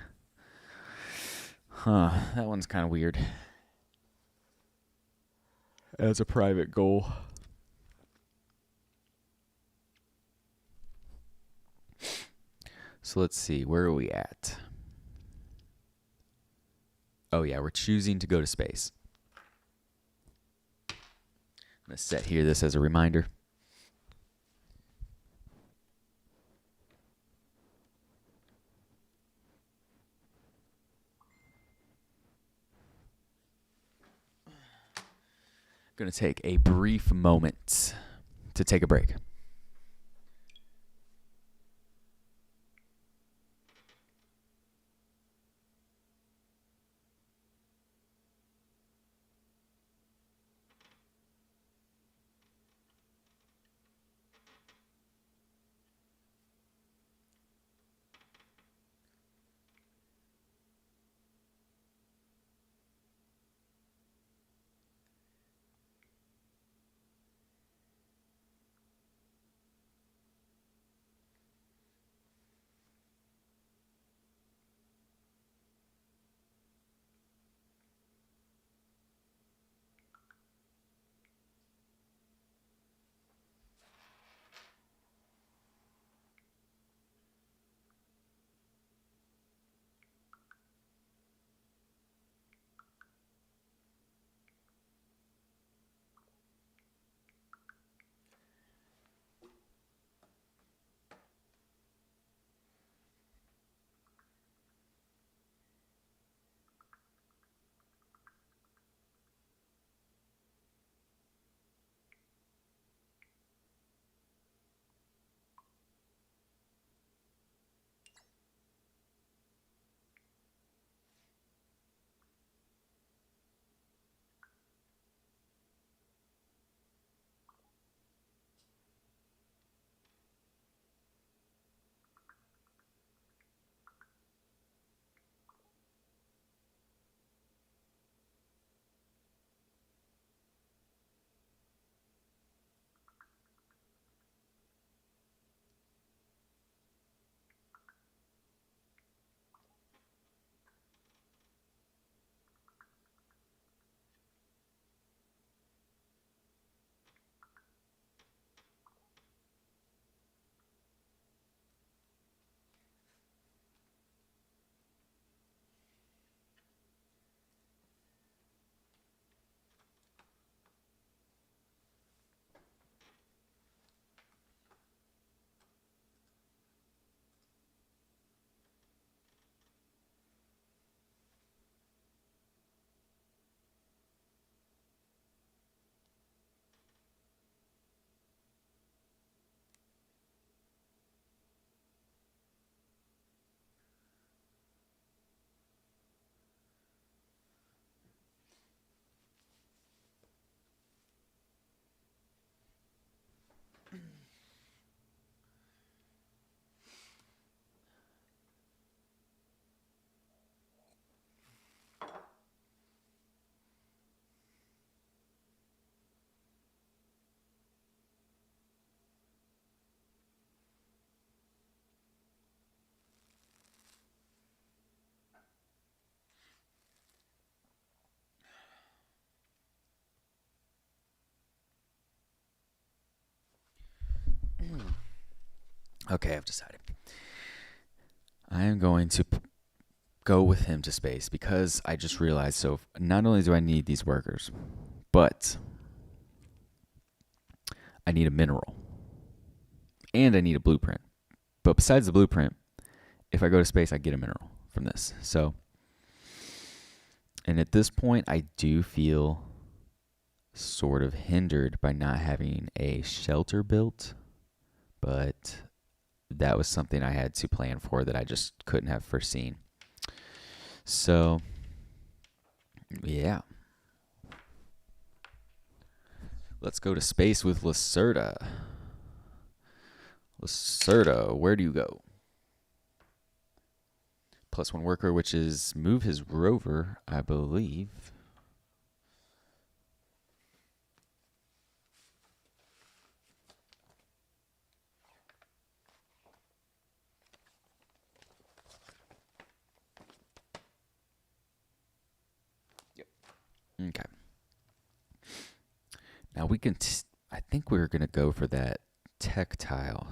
Huh, that one's kind of weird. As a private goal. So let's see, where are we at? Oh yeah, we're choosing to go to space. I'm going to set here this as a reminder. Going to take a brief moment to take a break. Okay, I've decided. I am going to go with him to space because I just realized, so not only do I need these workers, but I need a mineral and I need a blueprint. But besides the blueprint, if I go to space, I get a mineral from this. So, and at this point, I do feel sort of hindered by not having a shelter built, but that was something I had to plan for that I just couldn't have foreseen. So, yeah. Let's go to space with Lacerda. Lacerda, where do you go? +1 worker, which is move his rover, I believe. Yep. Okay. Now we can, I think we're going to go for that tech tile.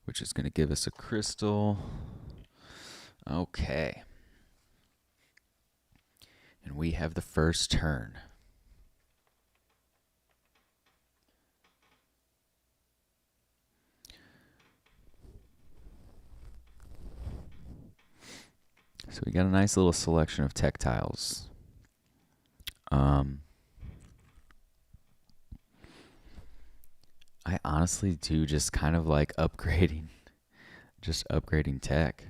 Which is going to give us a crystal. Okay. And we have the first turn. So we got a nice little selection of tech tiles. I honestly do just kind of like upgrading, just upgrading tech.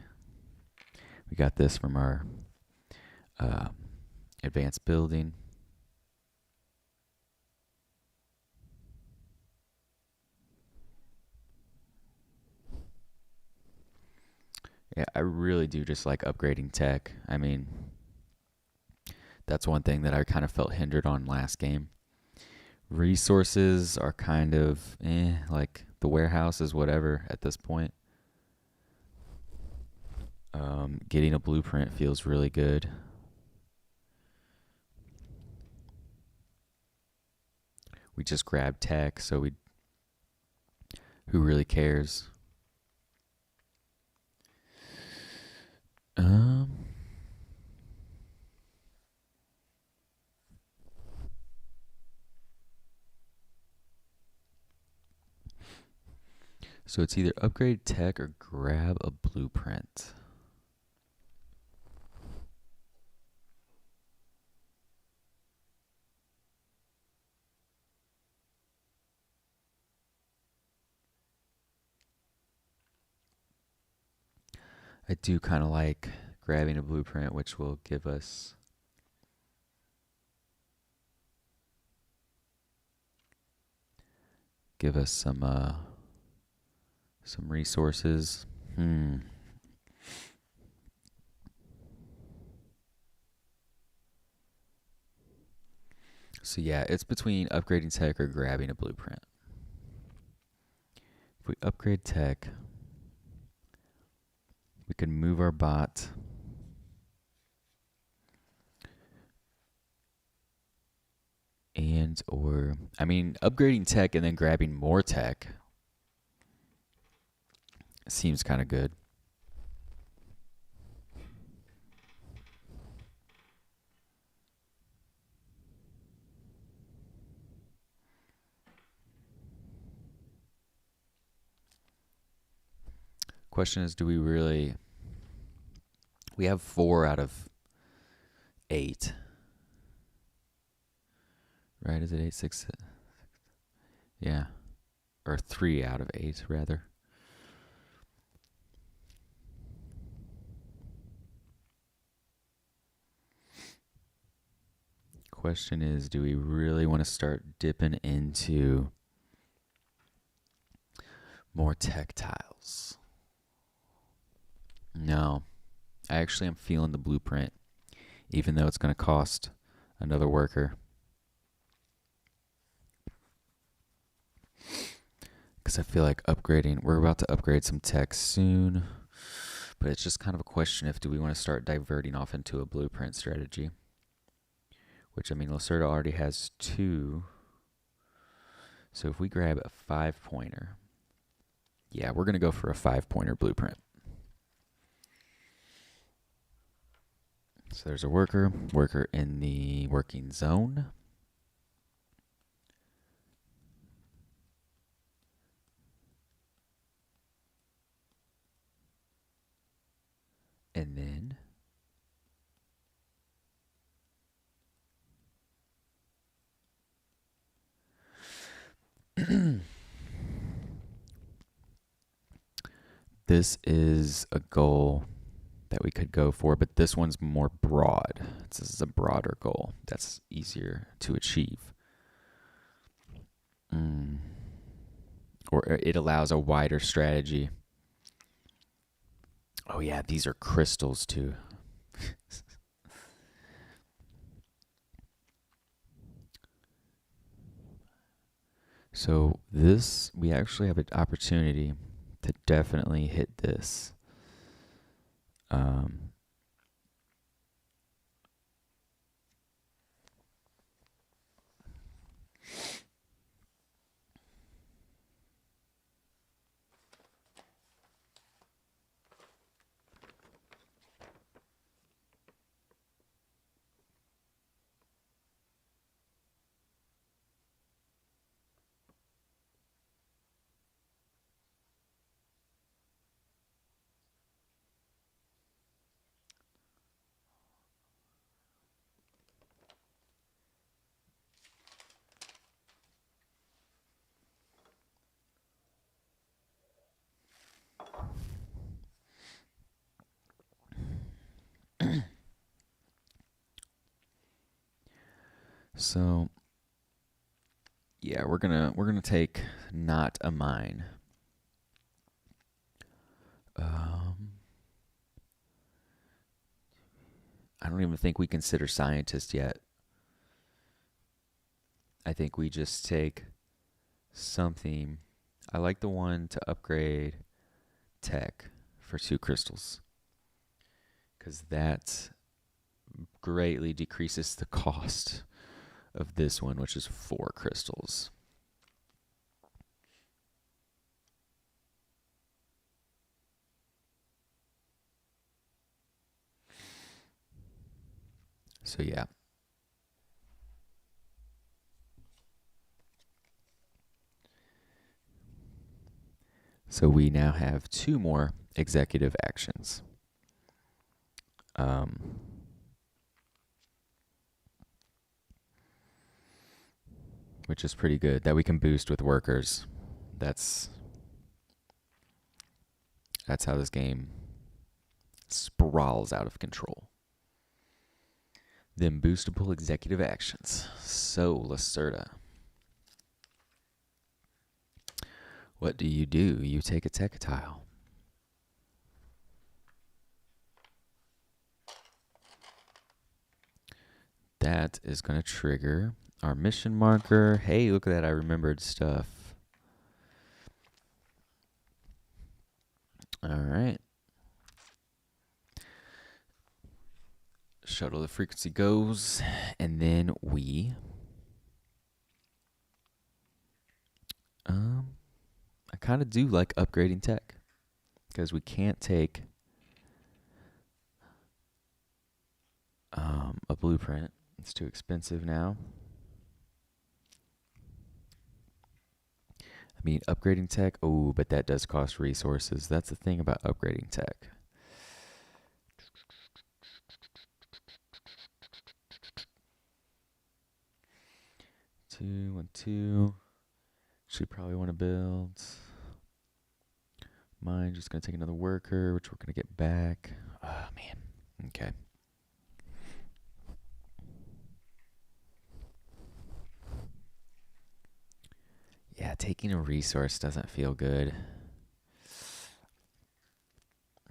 We got this from our advanced building. Yeah, I really do just like upgrading tech. I mean, that's one thing that I kind of felt hindered on last game. Resources are kind of like the warehouse is whatever at this point. Getting a blueprint feels really good. We just grab tech, so we who really cares? Um, so it's either upgrade tech or grab a blueprint. I do kind of like grabbing a blueprint, which will give us some resources. So yeah, it's between upgrading tech or grabbing a blueprint. If we upgrade tech, we can move our bot. Upgrading tech and then grabbing more tech seems kind of good. Question is, do we really? We have 4 out of 8. Right? Is it 8, 6? Yeah. Or 3 out of 8, rather. Question is, do we really want to start dipping into more tech tiles? No. I actually am feeling the blueprint, even though it's going to cost another worker. Because I feel like we're about to upgrade some tech soon. But it's just kind of a question if do we want to start diverting off into a blueprint strategy. Which, Lacerda already has 2. So if we grab a 5-pointer, yeah, we're going to go for a 5-pointer blueprint. So there's a worker in the working zone. And then this is a goal that we could go for, but this one's more broad. This is a broader goal that's easier to achieve. Or it allows a wider strategy. Oh yeah, these are crystals too. So we actually have an opportunity to definitely hit this. So yeah, we're gonna take not a mine. I don't even think we consider scientist yet. I think we just take something. I like the one to upgrade tech for 2 crystals because that greatly decreases the cost of this one, which is 4 crystals. So yeah. So we now have 2 more executive actions. Which is pretty good. That we can boost with workers. That's how this game sprawls out of control. Then boostable executive actions. So, Lacerda. What do? You take a tech tile. That is going to trigger our mission marker. Hey, look at that. I remembered stuff. All right. Shuttle the frequency goes. And then we... I kind of do like upgrading tech. Because we can't take a blueprint. It's too expensive now. I mean, upgrading tech, oh, but that does cost resources. That's the thing about upgrading tech. Two, 1, 2. Should probably want to build. Mine just going to take another worker, which we're going to get back. Oh, man. Okay. Yeah, taking a resource doesn't feel good.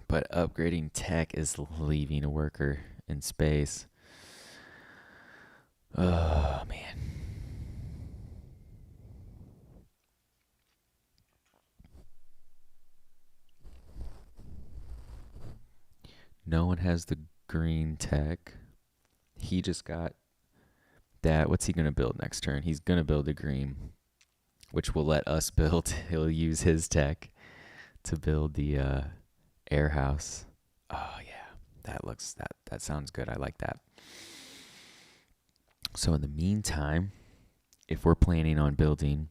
But upgrading tech is leaving a worker in space. Oh, man. No one has the green tech. He just got that. What's he going to build next turn? He's going to build a green, which will let us build. He'll use his tech to build the air house. Oh, yeah. That sounds good. I like that. So in the meantime, if we're planning on building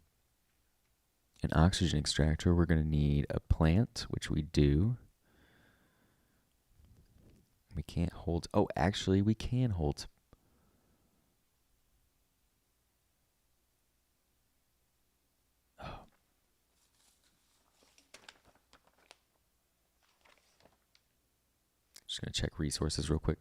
an oxygen extractor, we're going to need a plant, which we do. We can't hold... Oh, actually, we can hold... Oh. Just going to check resources real quick.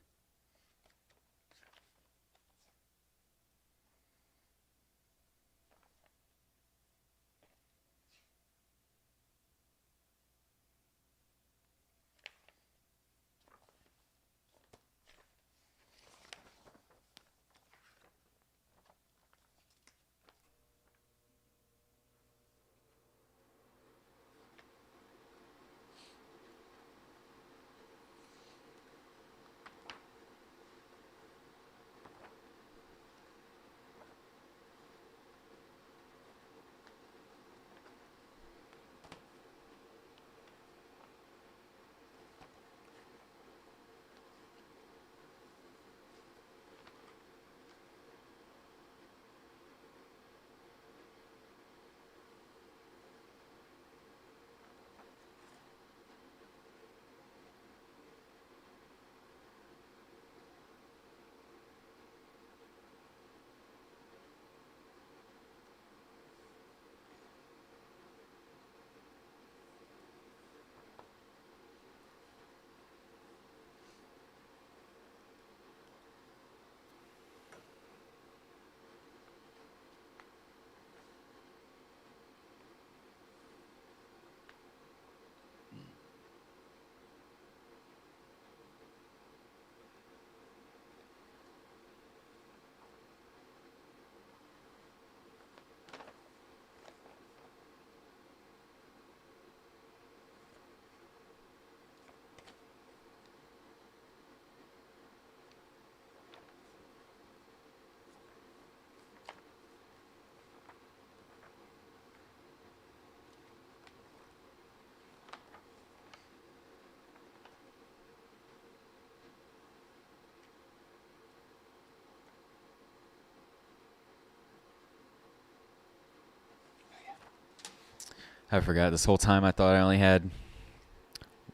I forgot this whole time I thought I only had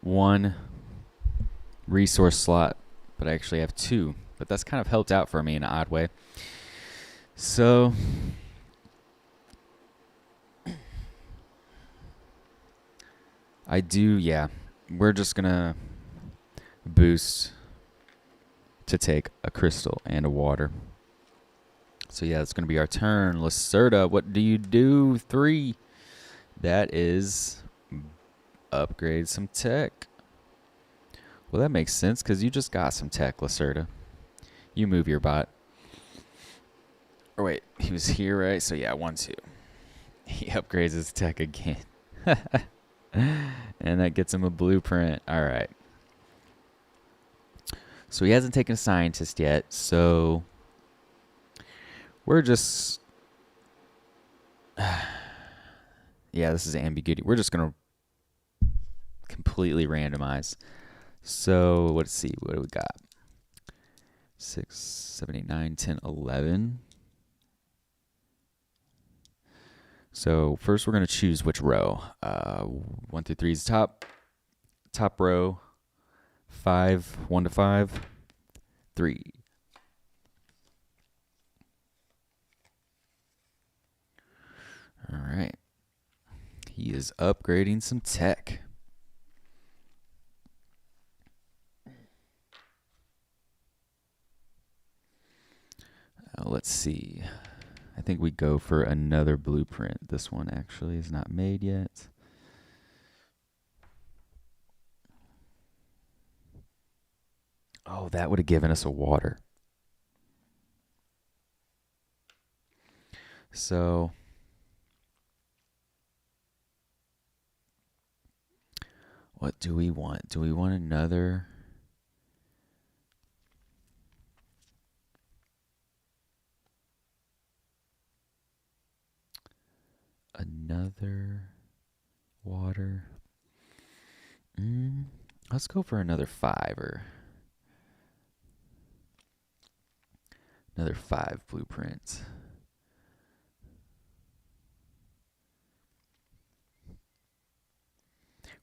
one resource slot, but I actually have two. But that's kind of helped out for me in an odd way. So I do, yeah. We're just gonna boost to take a crystal and a water. So yeah, it's gonna be our turn. Lacerda, what do you do? 3. That is upgrade some tech. Well, that makes sense because you just got some tech, Lacerda. You move your bot. Or wait, he was here, right? So yeah, 1, 2. He upgrades his tech again. And that gets him a blueprint. All right. So he hasn't taken a scientist yet, so we're just... yeah, this is ambiguity. We're just going to completely randomize. So let's see. What do we got? 6, 7, 8, 9, 10, 11. So first we're going to choose which row. 1 through 3 is top row. 5, 1 to 5, 3. All right. He is upgrading some tech. Let's see. I think we go for another blueprint. This one actually is not made yet. Oh, that would have given us a water. So what do we want? Do we want another? Another water? Let's go for another 5 or another 5 blueprints.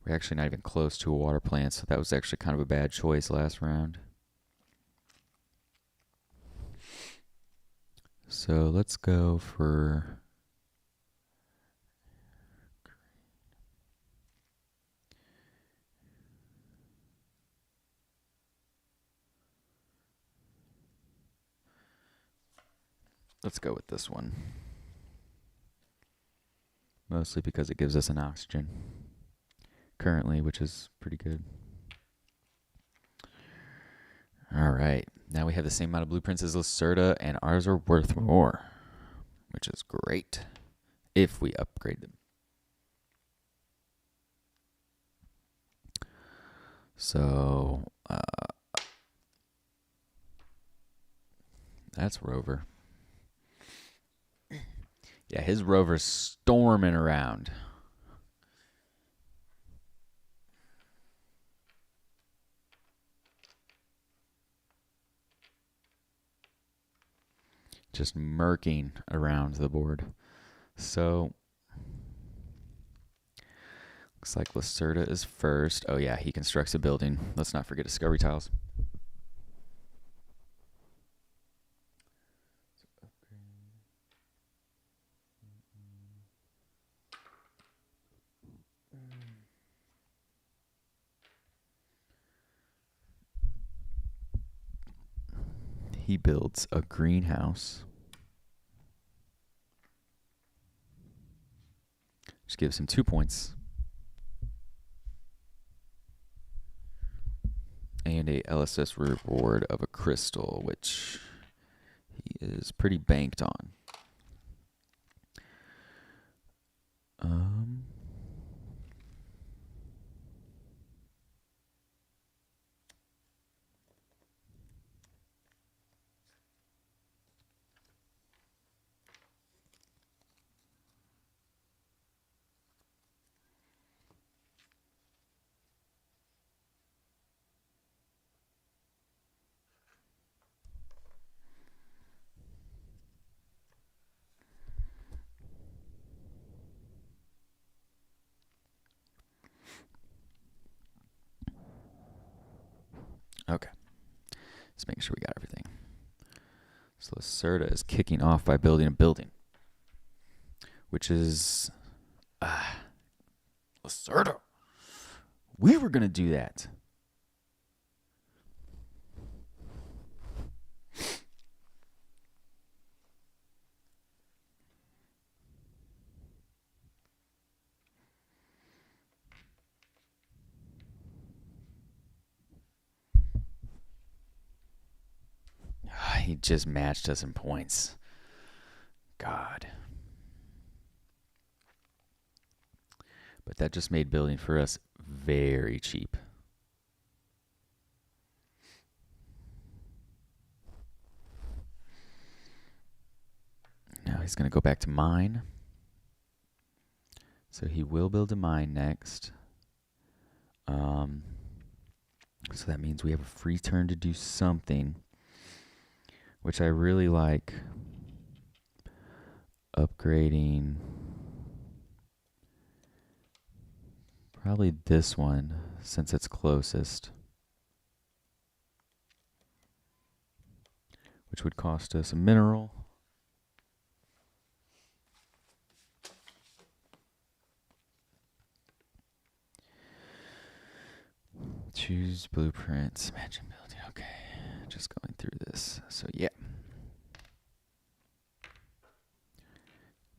We're actually not even close to a water plant, so that was actually kind of a bad choice last round. So let's go for... let's go with this one. Mostly because it gives us an oxygen currently, which is pretty good. All right. Now we have the same amount of blueprints as Lacerda, and ours are worth more, which is great if we upgrade them. So, that's Rover. Yeah, his Rover's storming around. Just murking around the board. So, looks like Lacerda is first. Oh yeah, he constructs a building. Let's not forget discovery tiles. He builds a greenhouse. Just gives him 2 points. And a LSS reward of a crystal, which he is pretty banked on. Okay. Let's make sure we got everything. So Lacerda is kicking off by building a building, which is Lacerda. We were gonna do that. He just matched us in points. God. But that just made building for us very cheap. Now he's going to go back to mine. So he will build a mine next. So that means we have a free turn to do something, which I really like. Upgrading probably this one since it's closest, which would cost us a mineral. Choose blueprints, imagine building. Okay, just going through this. So yeah.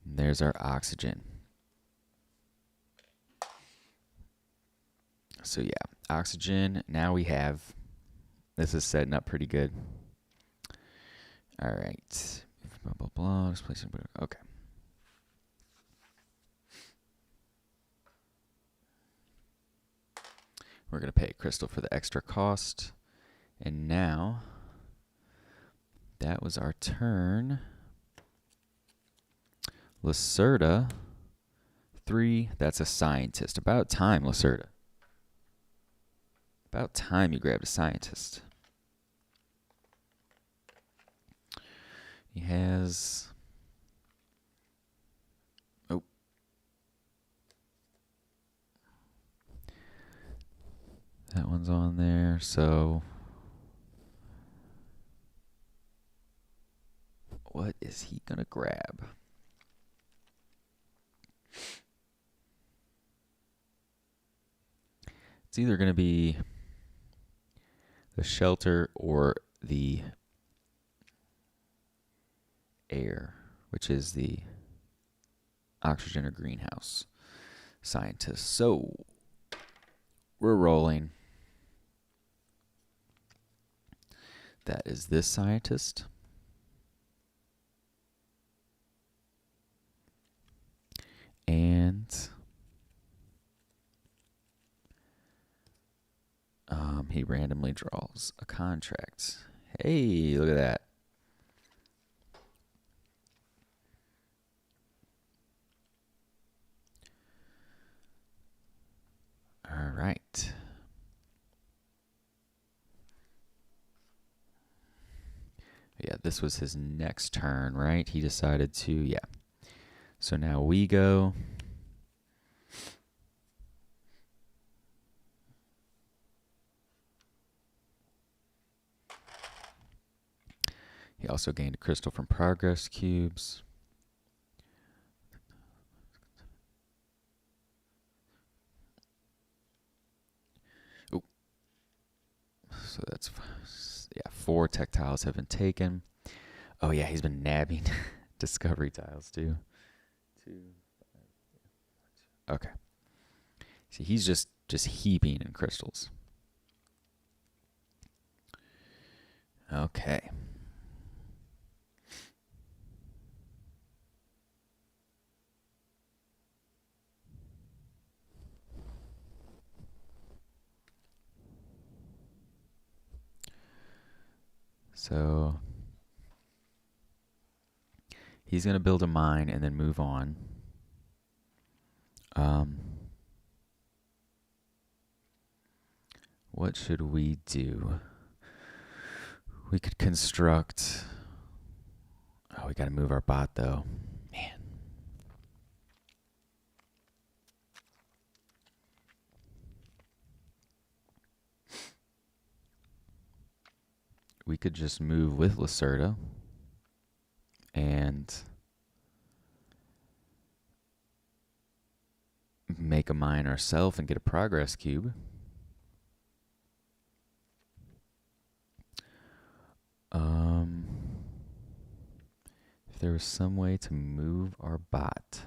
There's our oxygen. So yeah, oxygen. Now we have, this is setting up pretty good. All right. Blah, blah, blah. Okay. We're going to pay Crystal for the extra cost. And now, that was our turn. Lacerda, 3. That's a scientist. About time, Lacerda. About time you grabbed a scientist. He has... Oh. That one's on there, so... What is he gonna grab? It's either gonna be the shelter or the air, which is the oxygen or greenhouse scientist. So we're rolling. That is this scientist. And he randomly draws a contract. Hey, look at that. All right. Yeah, this was his next turn, right? He decided to, yeah. So now we go. He also gained a crystal from progress cubes. Oh. So that's, yeah, 4 tech tiles have been taken. Oh, yeah, he's been nabbing discovery tiles, too. 2, 5, okay. See, he's just heaping in crystals. Okay. So he's going to build a mine and then move on. What should we do? We could construct... Oh, we got to move our bot, though. Man. we could just move with Lacerda and make a mine ourselves and get a progress cube. If there was some way to move our bot.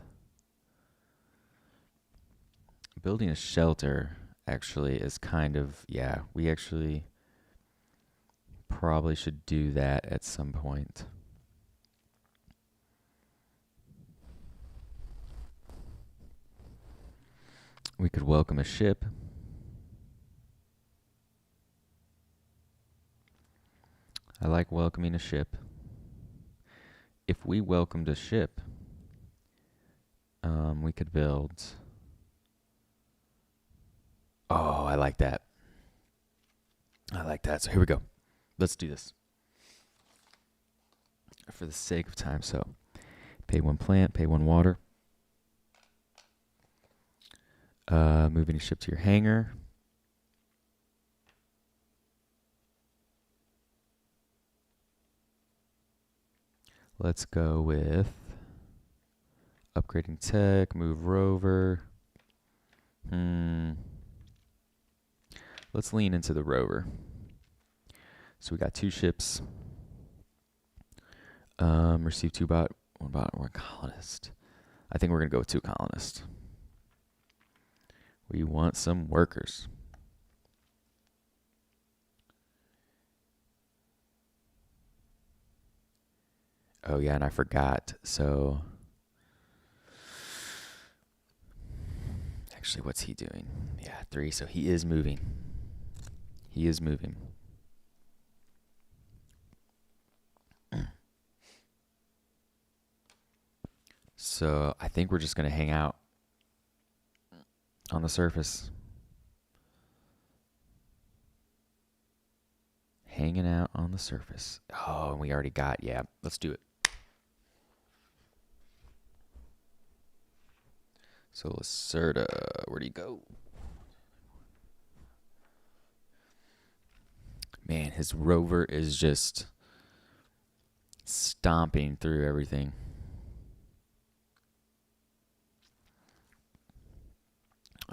Building a shelter actually is kind of, yeah, we actually probably should do that at some point. We could welcome a ship. I like welcoming a ship. If we welcomed a ship, we could build. Oh, I like that. I like that. So here we go. Let's do this. For the sake of time, so pay 1 plant, pay 1 water. Moving a ship to your hangar. Let's go with upgrading tech, move rover. Let's lean into the rover. So we got 2 ships. Receive 2 bot, 1 bot, 1 colonist. I think we're gonna go with 2 colonists. We want some workers. Oh yeah, and I forgot. So actually, what's he doing? Yeah, 3. So he is moving. He is moving. So I think we're just gonna hang out on the surface. Hanging out on the surface. Oh, and we already got, yeah, let's do it. So Lacerda, where'd he go? Man, his rover is just stomping through everything.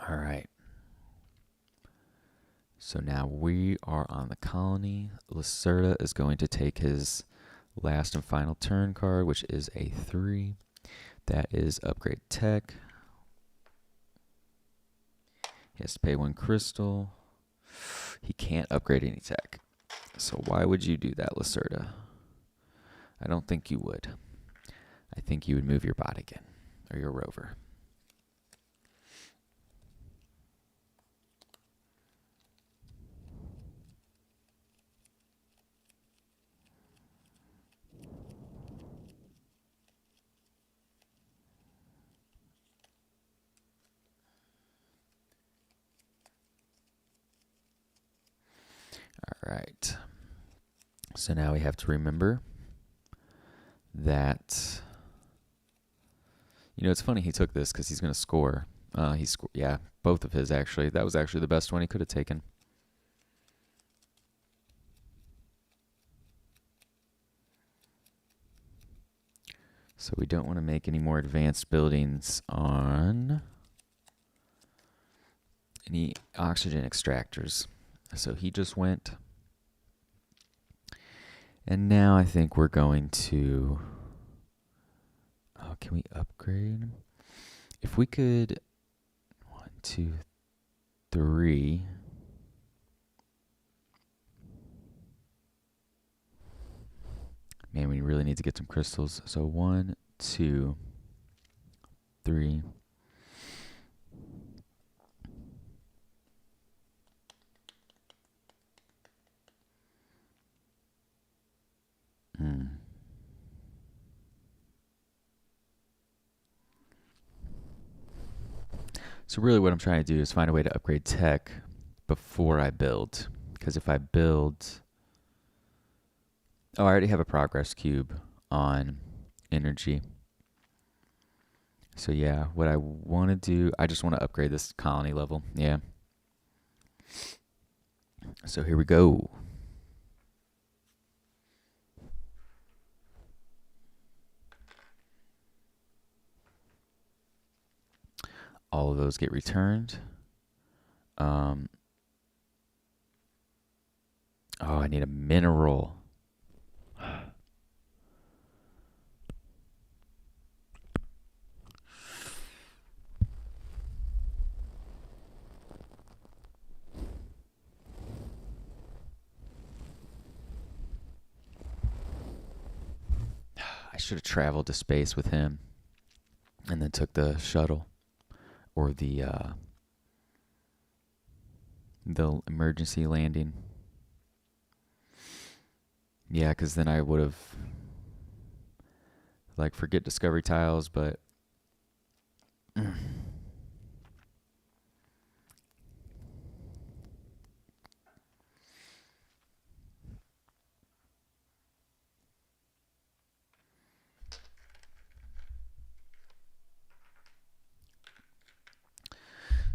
All right. So now we are on the colony. Lacerda is going to take his last and final turn card, which is a 3. That is upgrade tech. He has to pay 1 crystal. He can't upgrade any tech. So why would you do that, Lacerda? I don't think you would. I think you would move your bot again, or your rover. All right. So now we have to remember that, you know, it's funny he took this because he's going to score. Yeah, both of his actually. That was actually the best one he could have taken. So we don't want to make any more advanced buildings on any oxygen extractors. So he just went. And now I think we're going to... Oh, can we upgrade? If we could... 1, 2, 3... Man, we really need to get some crystals. So 1, 2, 3... So really what I'm trying to do is find a way to upgrade tech before I build. Because if I build... Oh, I already have a progress cube on energy. So yeah, what I want to do... I just want to upgrade this colony level. Yeah. So here we go. all of those get returned. Oh, I need a mineral. I should have traveled to space with him and then took the shuttle or the emergency landing. Yeah, because then I would have, like, forget discovery tiles, but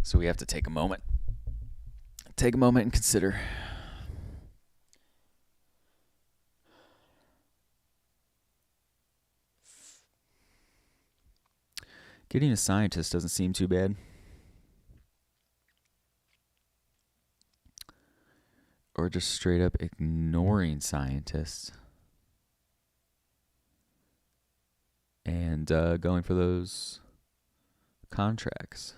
so we have to take a moment. Take a moment and consider. Getting a scientist doesn't seem too bad. Or just straight up ignoring scientists and going for those contracts.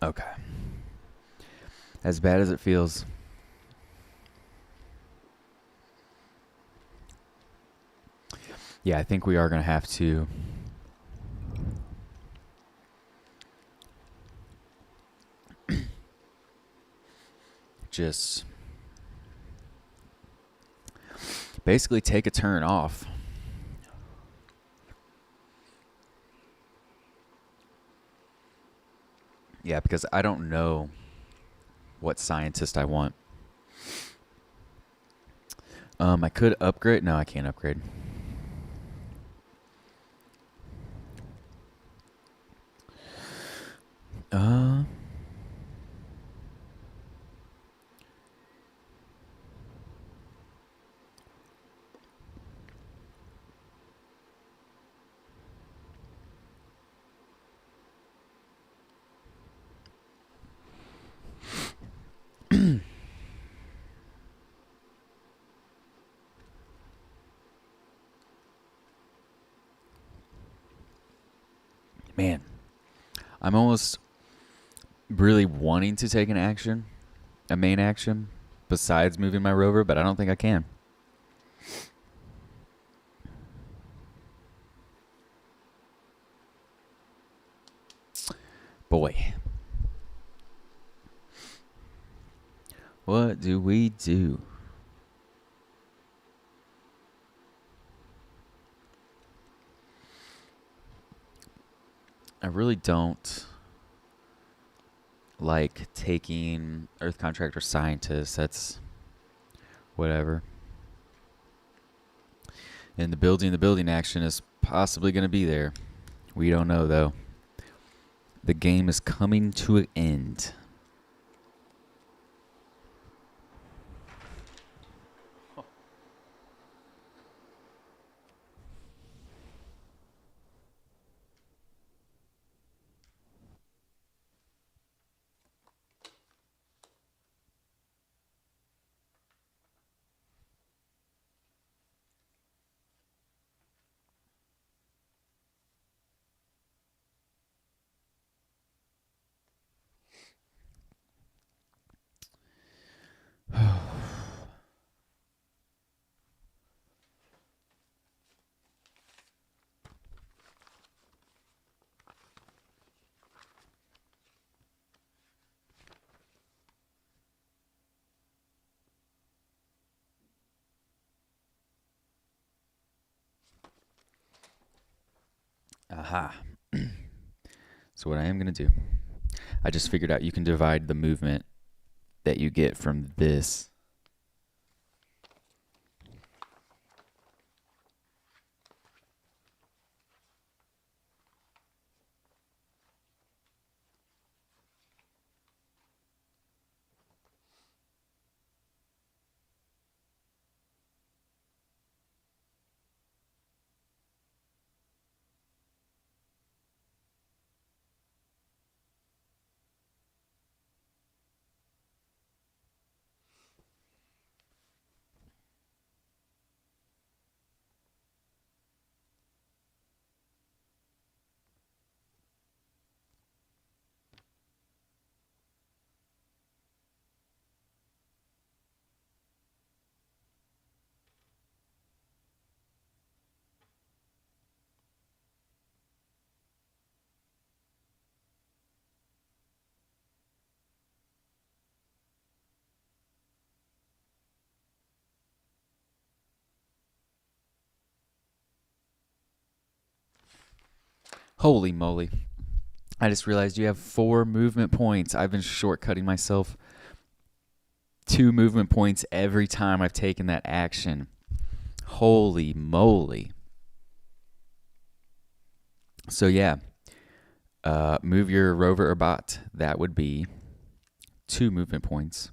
Okay. As bad as it feels, yeah, I think we are going to have to just basically take a turn off. Yeah, because I don't know what scientist I want. I could upgrade. No, I can't upgrade. Uh, man, I'm almost really wanting to take an action, a main action, besides moving my rover, but I don't think I can. Boy. What do we do? I really don't like taking Earth Contractor Scientist. That's whatever. And the building action is possibly going to be there. We don't know, though. The game is coming to an end. Aha. So what I am going to do, I just figured out you can divide the movement that you get from this. Holy moly. I just realized you have 4 movement points. I've been shortcutting myself 2 movement points every time I've taken that action. Holy moly. So yeah, move your rover or bot. That would be 2 movement points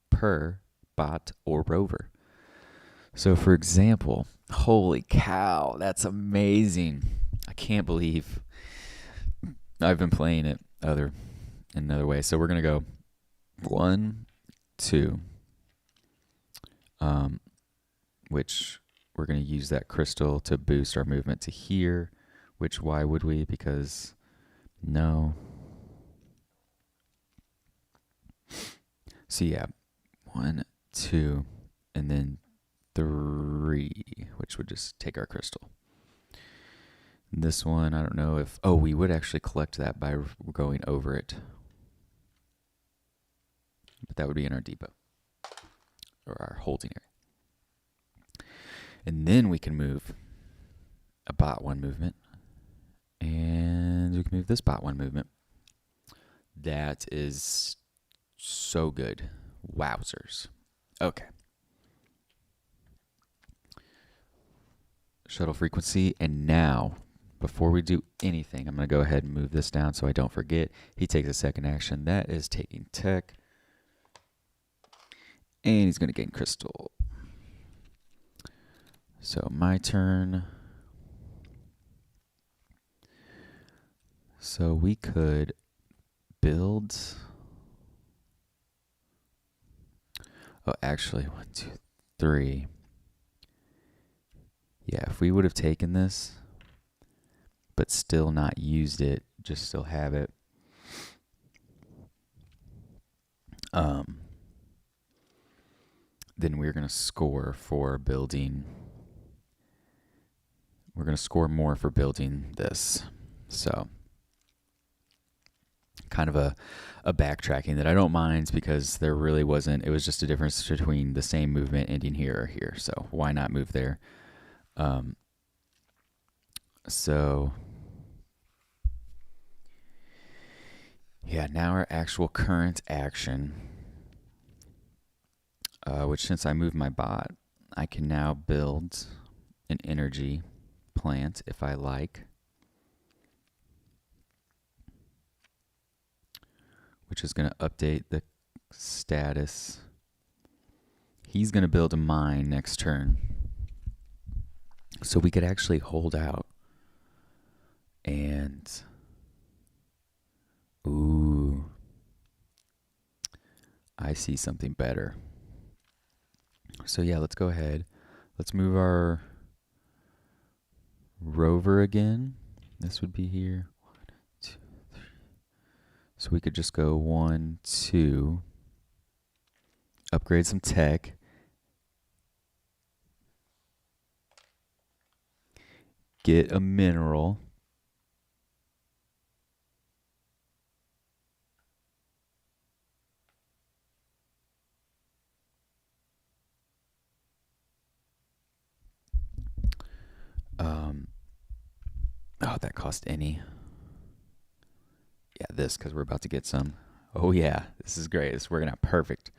per bot or rover. So for example, holy cow, that's amazing. I can't believe I've been playing it in another way. So we're going to go 1, 2, which we're going to use that crystal to boost our movement to here, which why would we? Because no. So yeah, 1, 2, and then 3, which would just take our crystal. This one, I don't know if... Oh, we would actually collect that by going over it. But that would be in our depot. or our holding area. And then we can move a bot 1 movement. And we can move this bot 1 movement. That is so good. Wowzers. Okay. Shuttle frequency. And now, before we do anything, I'm going to go ahead and move this down so I don't forget. He takes a second action. That is taking tech. And he's going to gain crystal. So my turn. So we could build. Oh, actually, 1, 2, 3. Yeah, if we would have taken this, but still not used it, just still have it. Then we're going to score for building. We're going to score more for building this. So, kind of a backtracking that I don't mind because there really wasn't. It was just a difference between the same movement ending here or here. So, why not move there? So, yeah, now our actual current action, which since I moved my bot, I can now build an energy plant if I like, which is going to update the status. He's going to build a mine next turn. So we could actually hold out and, ooh, I see something better. So yeah, let's go ahead. Let's move our rover again. This would be here. 1, 2, 3. So we could just go 1, 2. Upgrade some tech. Get a mineral. Oh, that cost any. Yeah, this, because we're about to get some. Oh, yeah, this is great. It's working out perfect.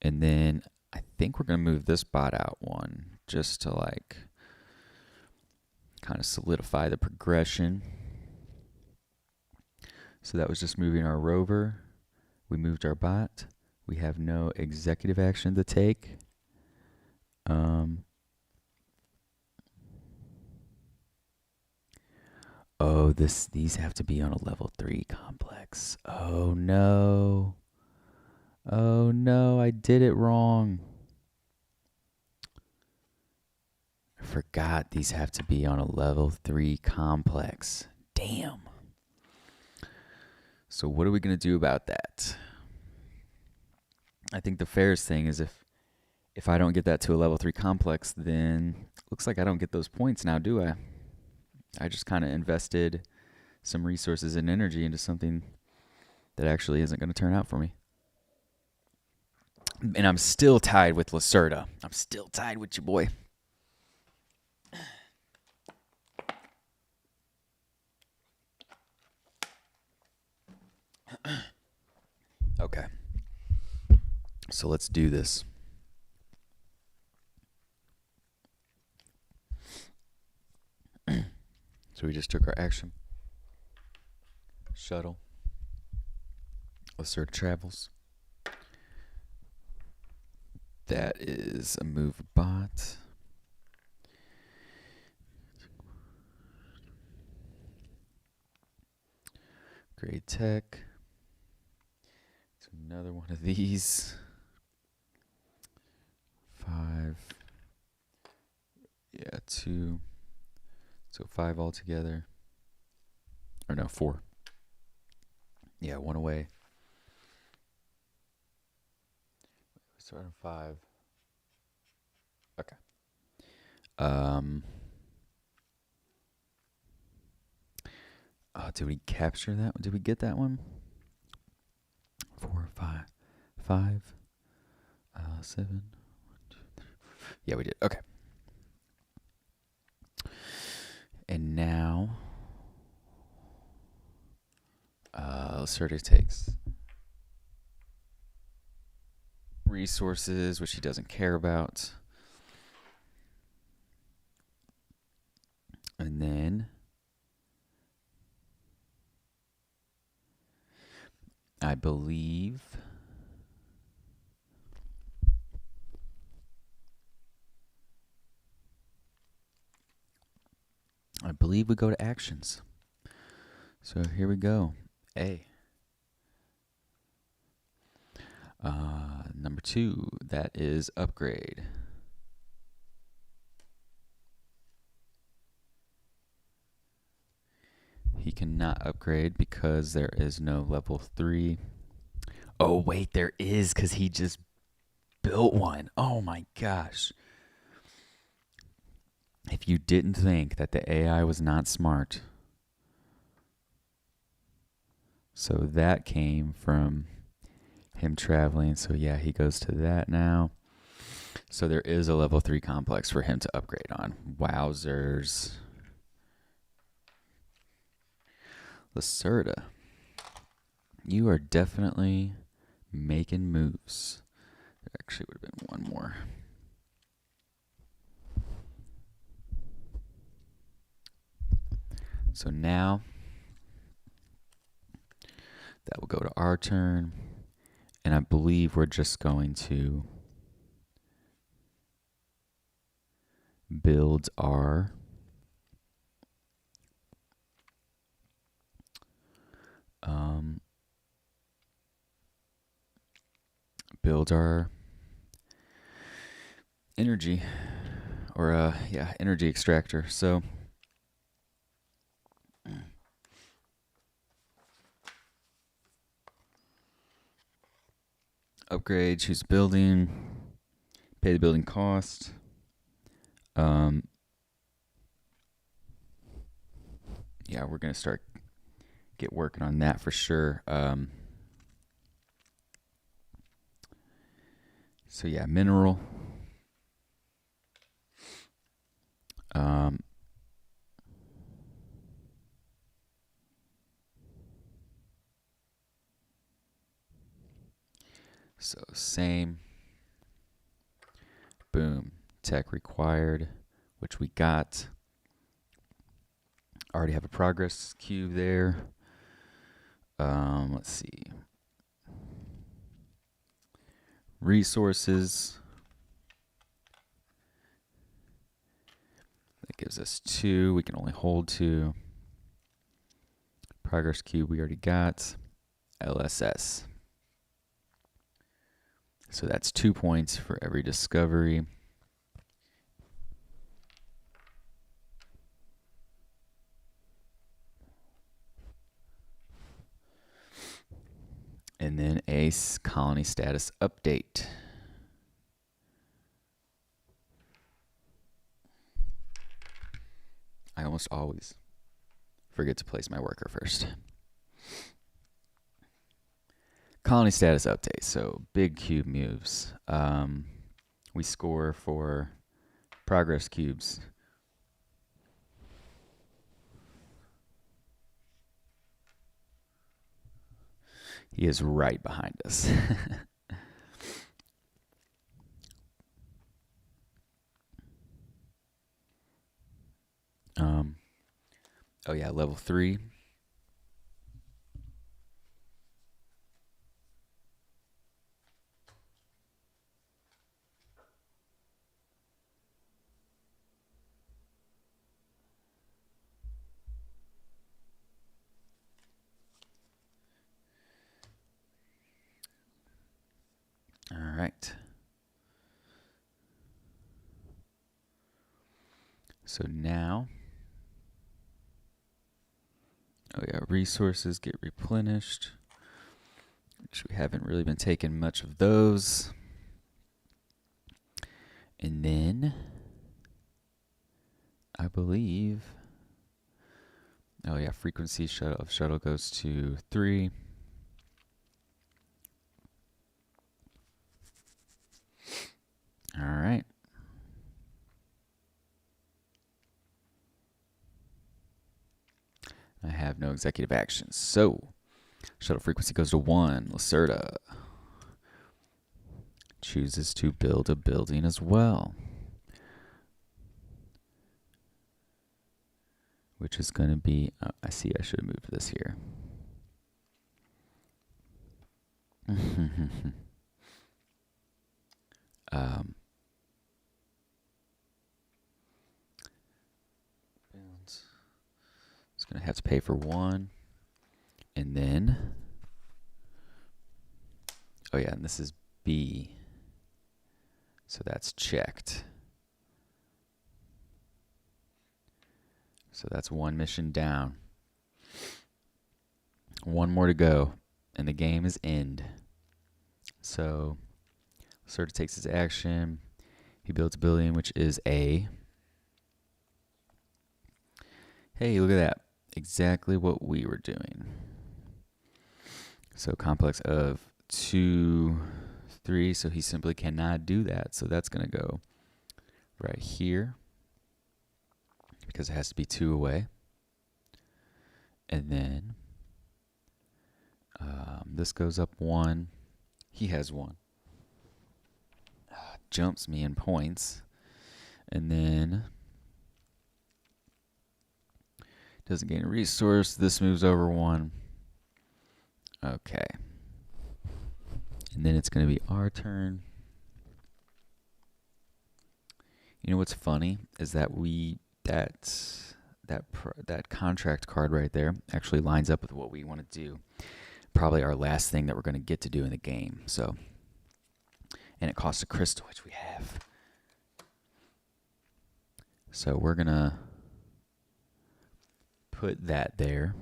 And then I think we're going to move this bot out 1 just to like kind of solidify the progression. So that was just moving our rover. We moved our bot. We have no executive action to take. Oh, these have to be on a level 3 complex. Oh no. Oh no, I did it wrong. I forgot these have to be on a level 3 complex. Damn. So what are we going to do about that? I think the fairest thing is if I don't get that to a level 3 complex, then looks like I don't get those points now, do I? I just kind of invested some resources and energy into something that actually isn't going to turn out for me. And I'm still tied with Lacerda. I'm still tied with you, boy. Okay. So let's do this. So we just took our action. Shuttle. Lacerda travels. That is a move bot. Great tech. So another one of these. 5. Yeah, 2. So 5 altogether. Or no, 4. Yeah, 1 away. Start on 5. Okay. Did we capture that? Did we get that one? 5, 7. 1, 2, 3. Yeah, we did. Okay. And now, Lacerda takes resources, which he doesn't care about. And then I believe we go to actions. So here we go. A. Number 2, that is upgrade. He cannot upgrade because there is no level 3. Oh, wait, there is, because he just built one. Oh my gosh. If you didn't think that the AI was not smart, so that came from him traveling. So yeah, he goes to that now. So there is a level 3 complex for him to upgrade on. Wowzers. Lacerda, you are definitely making moves. There actually would have been one more. So now that will go to our turn. And I believe we're just going to build our energy, or energy extractor. So upgrade, choose building, pay the building cost. Yeah, we're gonna get working on that for sure. So yeah, mineral. So same. Boom. Tech required, which we got. Already have a progress cube there. Let's see. Resources. That gives us 2. We can only hold 2. Progress cube we already got. LSS. So that's 2 points for every discovery. And then a colony status update. I almost always forget to place my worker first. Colony status update. So big cube moves. We score for progress cubes. He is right behind us. Oh yeah, level 3. All right. So now, oh yeah, resources get replenished, which we haven't really been taking much of those. And then, I believe, oh yeah, frequency of shuttle goes to 3. I have no executive actions. So, shuttle frequency goes to 1. Lacerda chooses to build a building as well, which is going to be, I see I should have moved this here. It's going to have to pay for 1. And then, oh yeah, and this is B. So that's checked. So that's 1 mission down. 1 more to go, and the game is end. So, Lacerda takes his action. He builds a building, which is A. Hey, look at that. Exactly what we were doing. So, complex of 2, 3. So, he simply cannot do that. So, that's going to go right here, because it has to be 2 away. And then this goes up 1. He has 1. Jumps me in points. And then doesn't gain a resource. This moves over 1. Okay. And then it's going to be our turn. You know what's funny is that that contract card right there actually lines up with what we want to do. Probably our last thing that we're going to get to do in the game. So, and it costs a crystal, which we have. So we're going to put that there.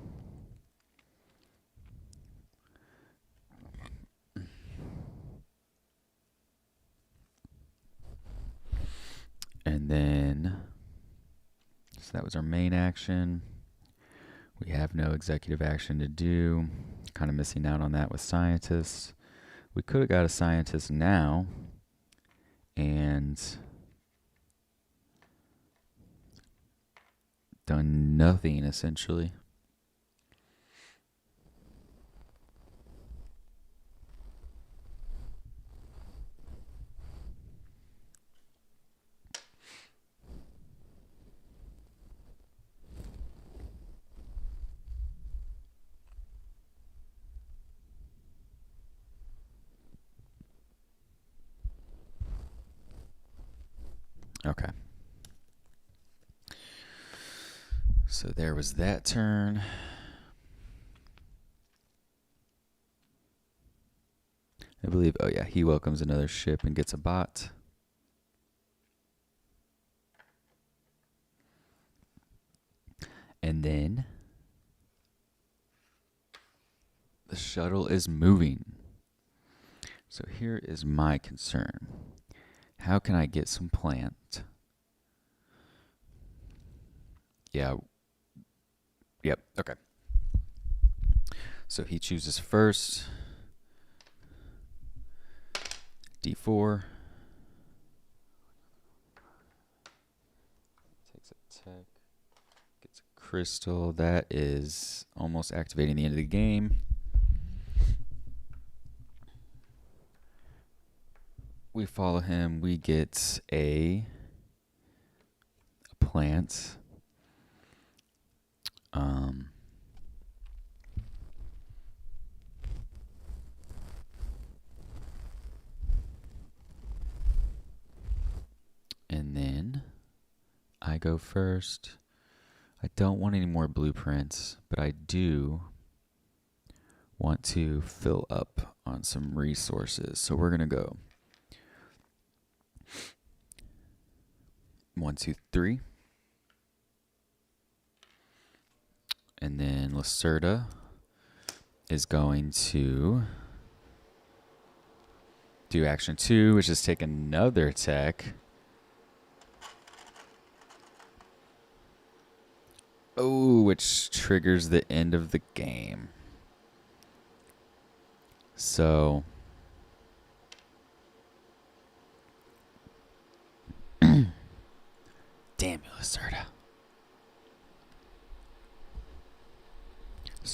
And then, so that was our main action. We have no executive action to do. Kind of missing out on that with scientists. We could have got a scientist now and done nothing, essentially. Okay. So there was that turn. I believe, oh yeah, he welcomes another ship and gets a bot. And then the shuttle is moving. So here is my concern. How can I get some plant? Yeah. Yep, okay. So he chooses first. D4. Takes a tech. Gets a crystal. That is almost activating the end of the game. We follow him. We get a plant. And then I go first. I don't want any more blueprints, but I do want to fill up on some resources. So we're going to go 1, 2, 3. And then Lacerda is going to do action 2, which is take another tech. Oh, which triggers the end of the game. So damn you, Lacerda.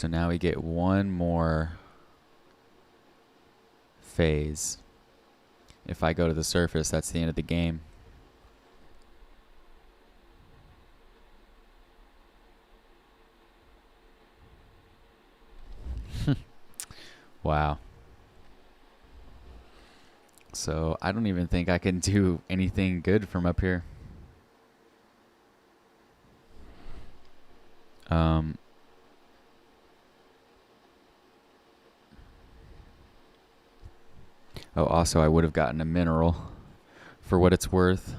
so now we get one more phase. If I go to the surface, that's the end of the game. Wow. So I don't even think I can do anything good from up here. Oh, also I would have gotten a mineral for what it's worth.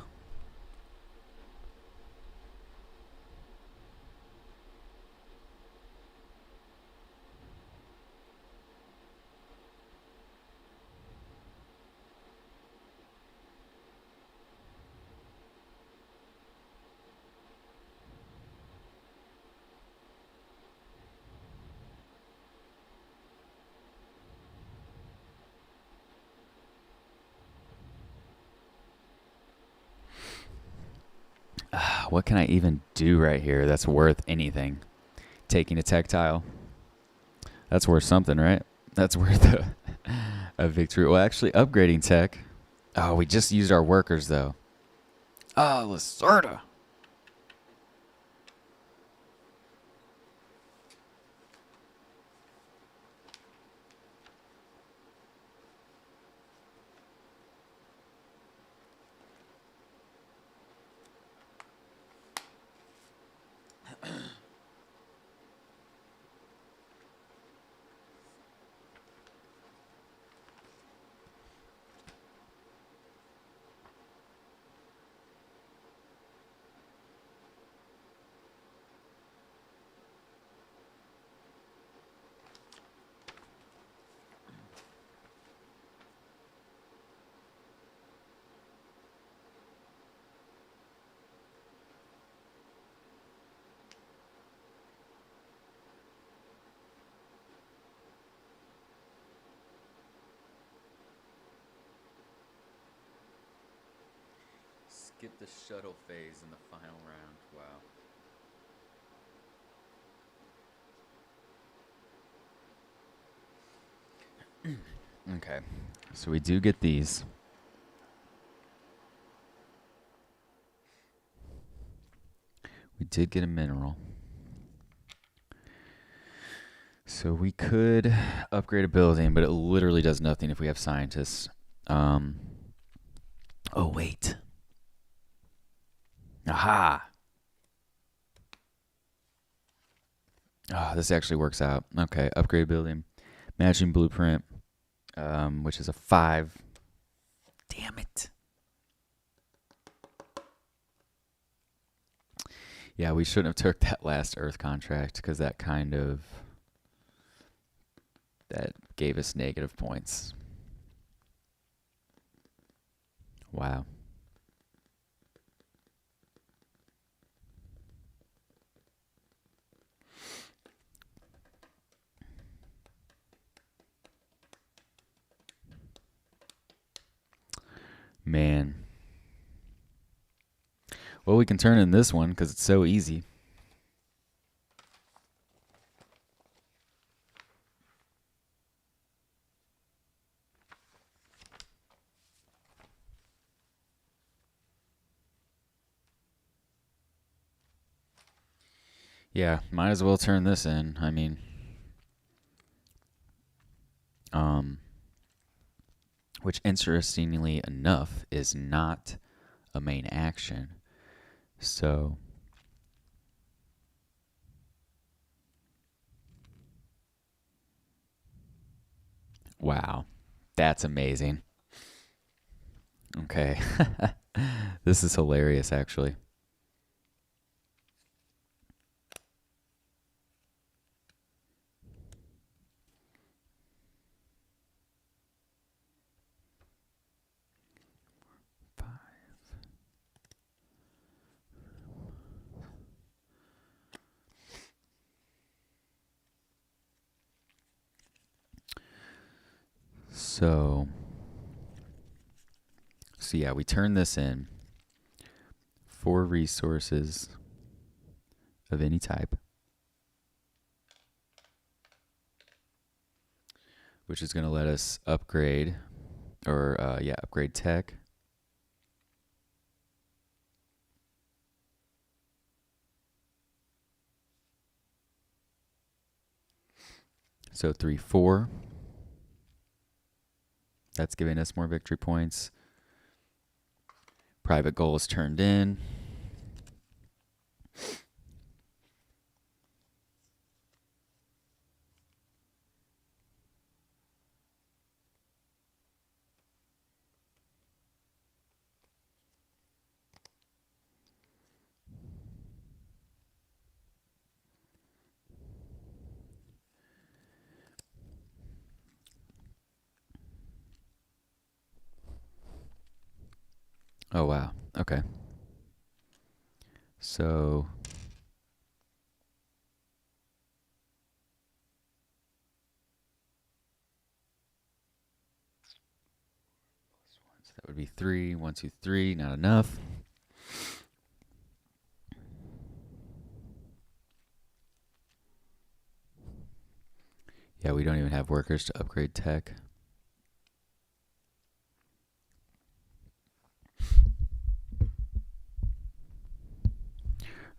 What can I even do right here that's worth anything? Taking a tactile. That's worth something, right? That's worth a victory. Well, actually, upgrading tech. Oh, we just used our workers, though. Oh, Lacerda. Skip the shuttle phase in the final round. Wow. Okay, so we do get these. We did get a mineral. So we could upgrade a building, but it literally does nothing if we have scientists. Oh, wait. Aha! Oh, this actually works out. Okay, upgrade a building. Matching blueprint, which is a 5. Damn it. Yeah, we shouldn't have took that last Earth contract because that gave us negative points. Wow. Man. Well, we can turn in this one because it's so easy. Yeah, might as well turn this in. I mean, which interestingly enough is not a main action. So, wow, that's amazing. Okay, this is hilarious, actually. So yeah, we turn this in. 4 resources of any type. which is going to let us upgrade, or upgrade tech. So 3, 4. That's giving us more victory points. Private goal is turned in. Oh, wow. Okay. So that would be 3. 1, 2, 3. Not enough. Yeah, we don't even have workers to upgrade tech.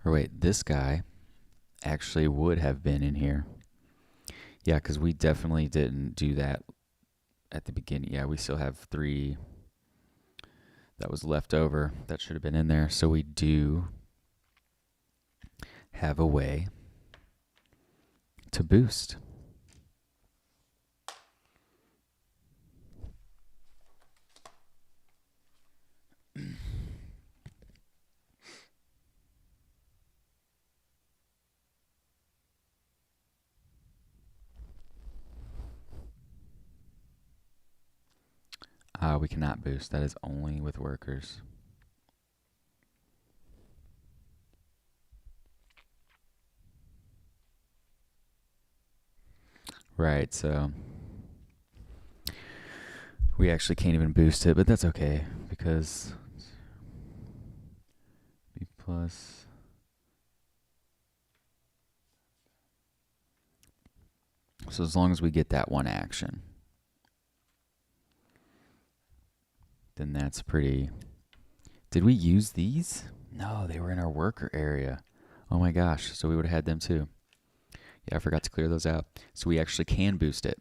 Or wait, this guy actually would have been in here. Yeah, because we definitely didn't do that at the beginning. Yeah, we still have 3 that was left over that should have been in there. So we do have a way to boost. We cannot boost. That is only with workers. Right, so we actually can't even boost it, but that's okay because B plus. So as long as we get that one action, then that's pretty. Did we use these? No, they were in our worker area. Oh my gosh, so we would have had them too. Yeah, I forgot to clear those out. So we actually can boost it.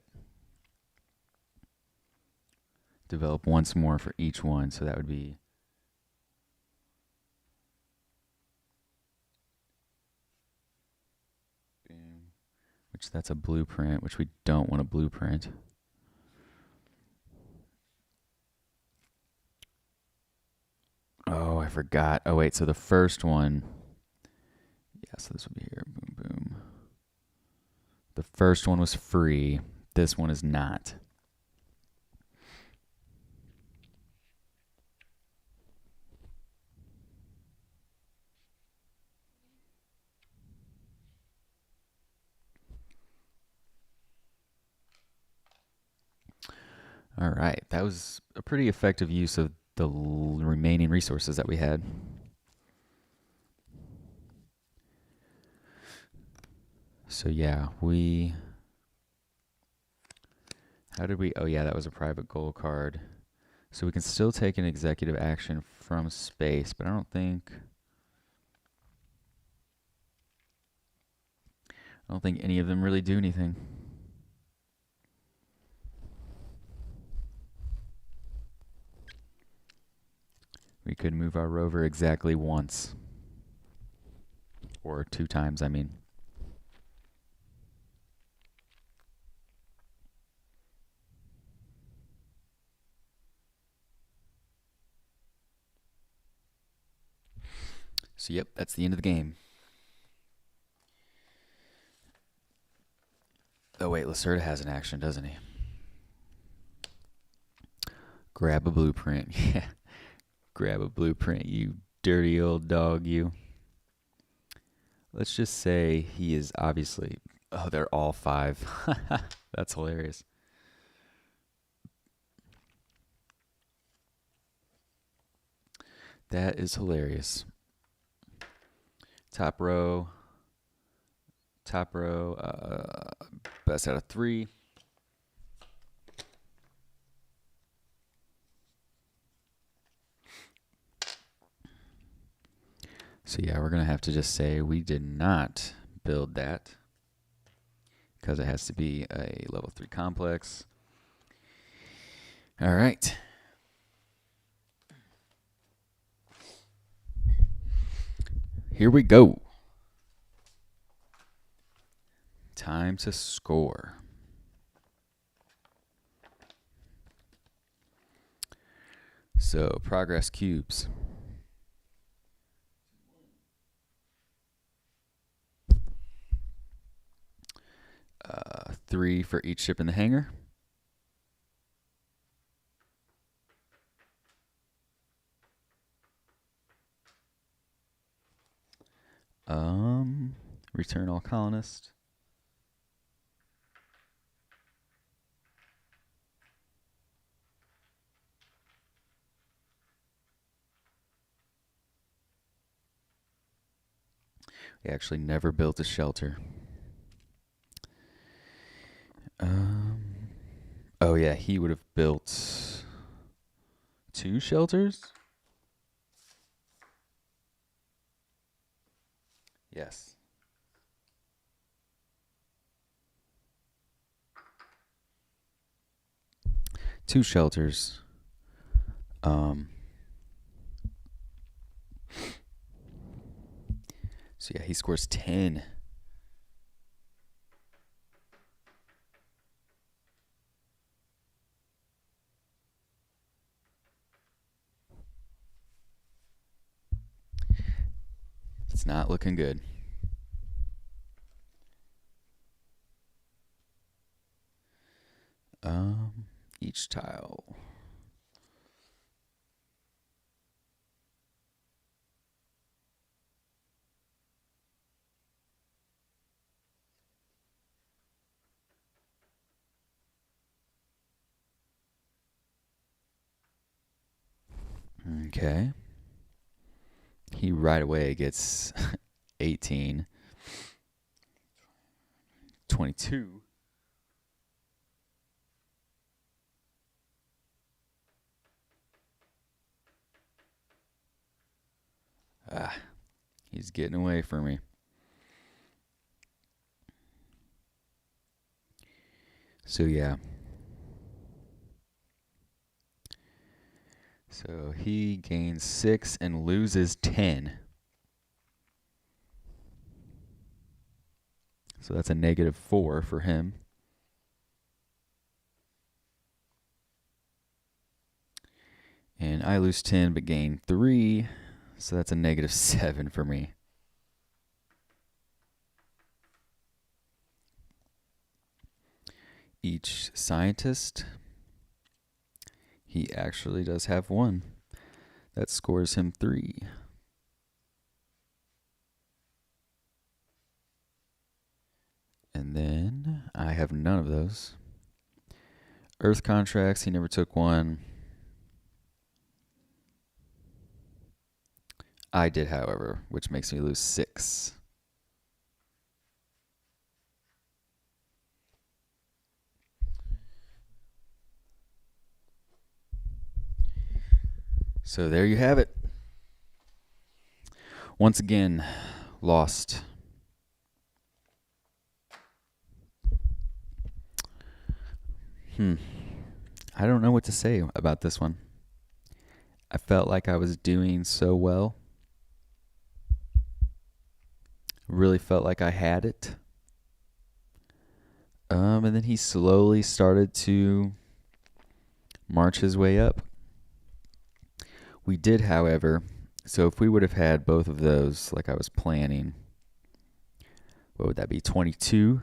Develop once more for each one, so that would be. Which that's a blueprint, which we don't want a blueprint. Oh, I forgot. Oh, wait, so the first one. Yeah, so this will be here. Boom, boom. The first one was free. This one is not. All right, that was a pretty effective use of the remaining resources that we had. So yeah, how did we, oh yeah, that was a private goal card. So we can still take an executive action from space, but I don't think any of them really do anything. We could move our rover exactly once. Or 2 times, I mean. So yep, that's the end of the game. Oh wait, Lacerda has an action, doesn't he? Grab a blueprint. Yeah. Grab a blueprint, you dirty old dog, you. Let's just say he is obviously. Oh, they're all 5. That's hilarious. That is hilarious. Top row. Best out of 3. So yeah, we're going to have to just say we did not build that because it has to be a level 3 complex. All right. Here we go. Time to score. So, progress cubes. Three for each ship in the hangar. Return all colonists. We actually never built a shelter. Oh yeah, he would have built 2 shelters? Yes. Two shelters. So yeah, he scores 10. It's not looking good. Each tile. Okay. He right away gets 18. 22. He's getting away from me. So yeah. So he gains 6 and loses 10. So that's a -4 for him. And I lose 10 but gain 3. So that's a -7 for me. Each scientist, he actually does have 1. That scores him 3. And then I have none of those. Earth contracts, he never took 1. I did, however, which makes me lose 6. So there you have it. Once again, lost. I don't know what to say about this one. I felt like I was doing so well. Really felt like I had it. And then he slowly started to march his way up. We did, however, so if we would have had both of those like I was planning, what would that be, 22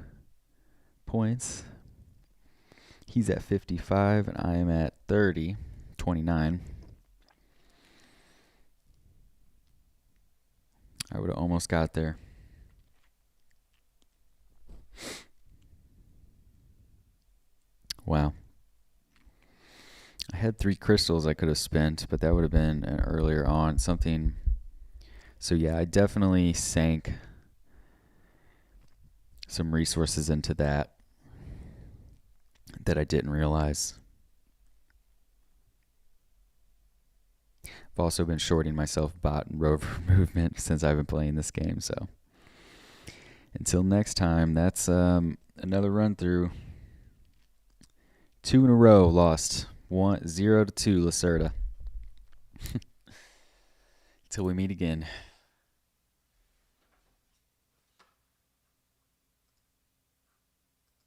points? He's at 55 and I am at 30, 29. I would have almost got there. Wow. I had 3 crystals I could have spent, but that would have been earlier on something. So yeah, I definitely sank some resources into that I didn't realize. I've I've also been shorting myself bot and rover movement since I've been playing this game. So until next time, that's another run through. 2 in a row lost. 0-2 Lacerda. Till we meet again.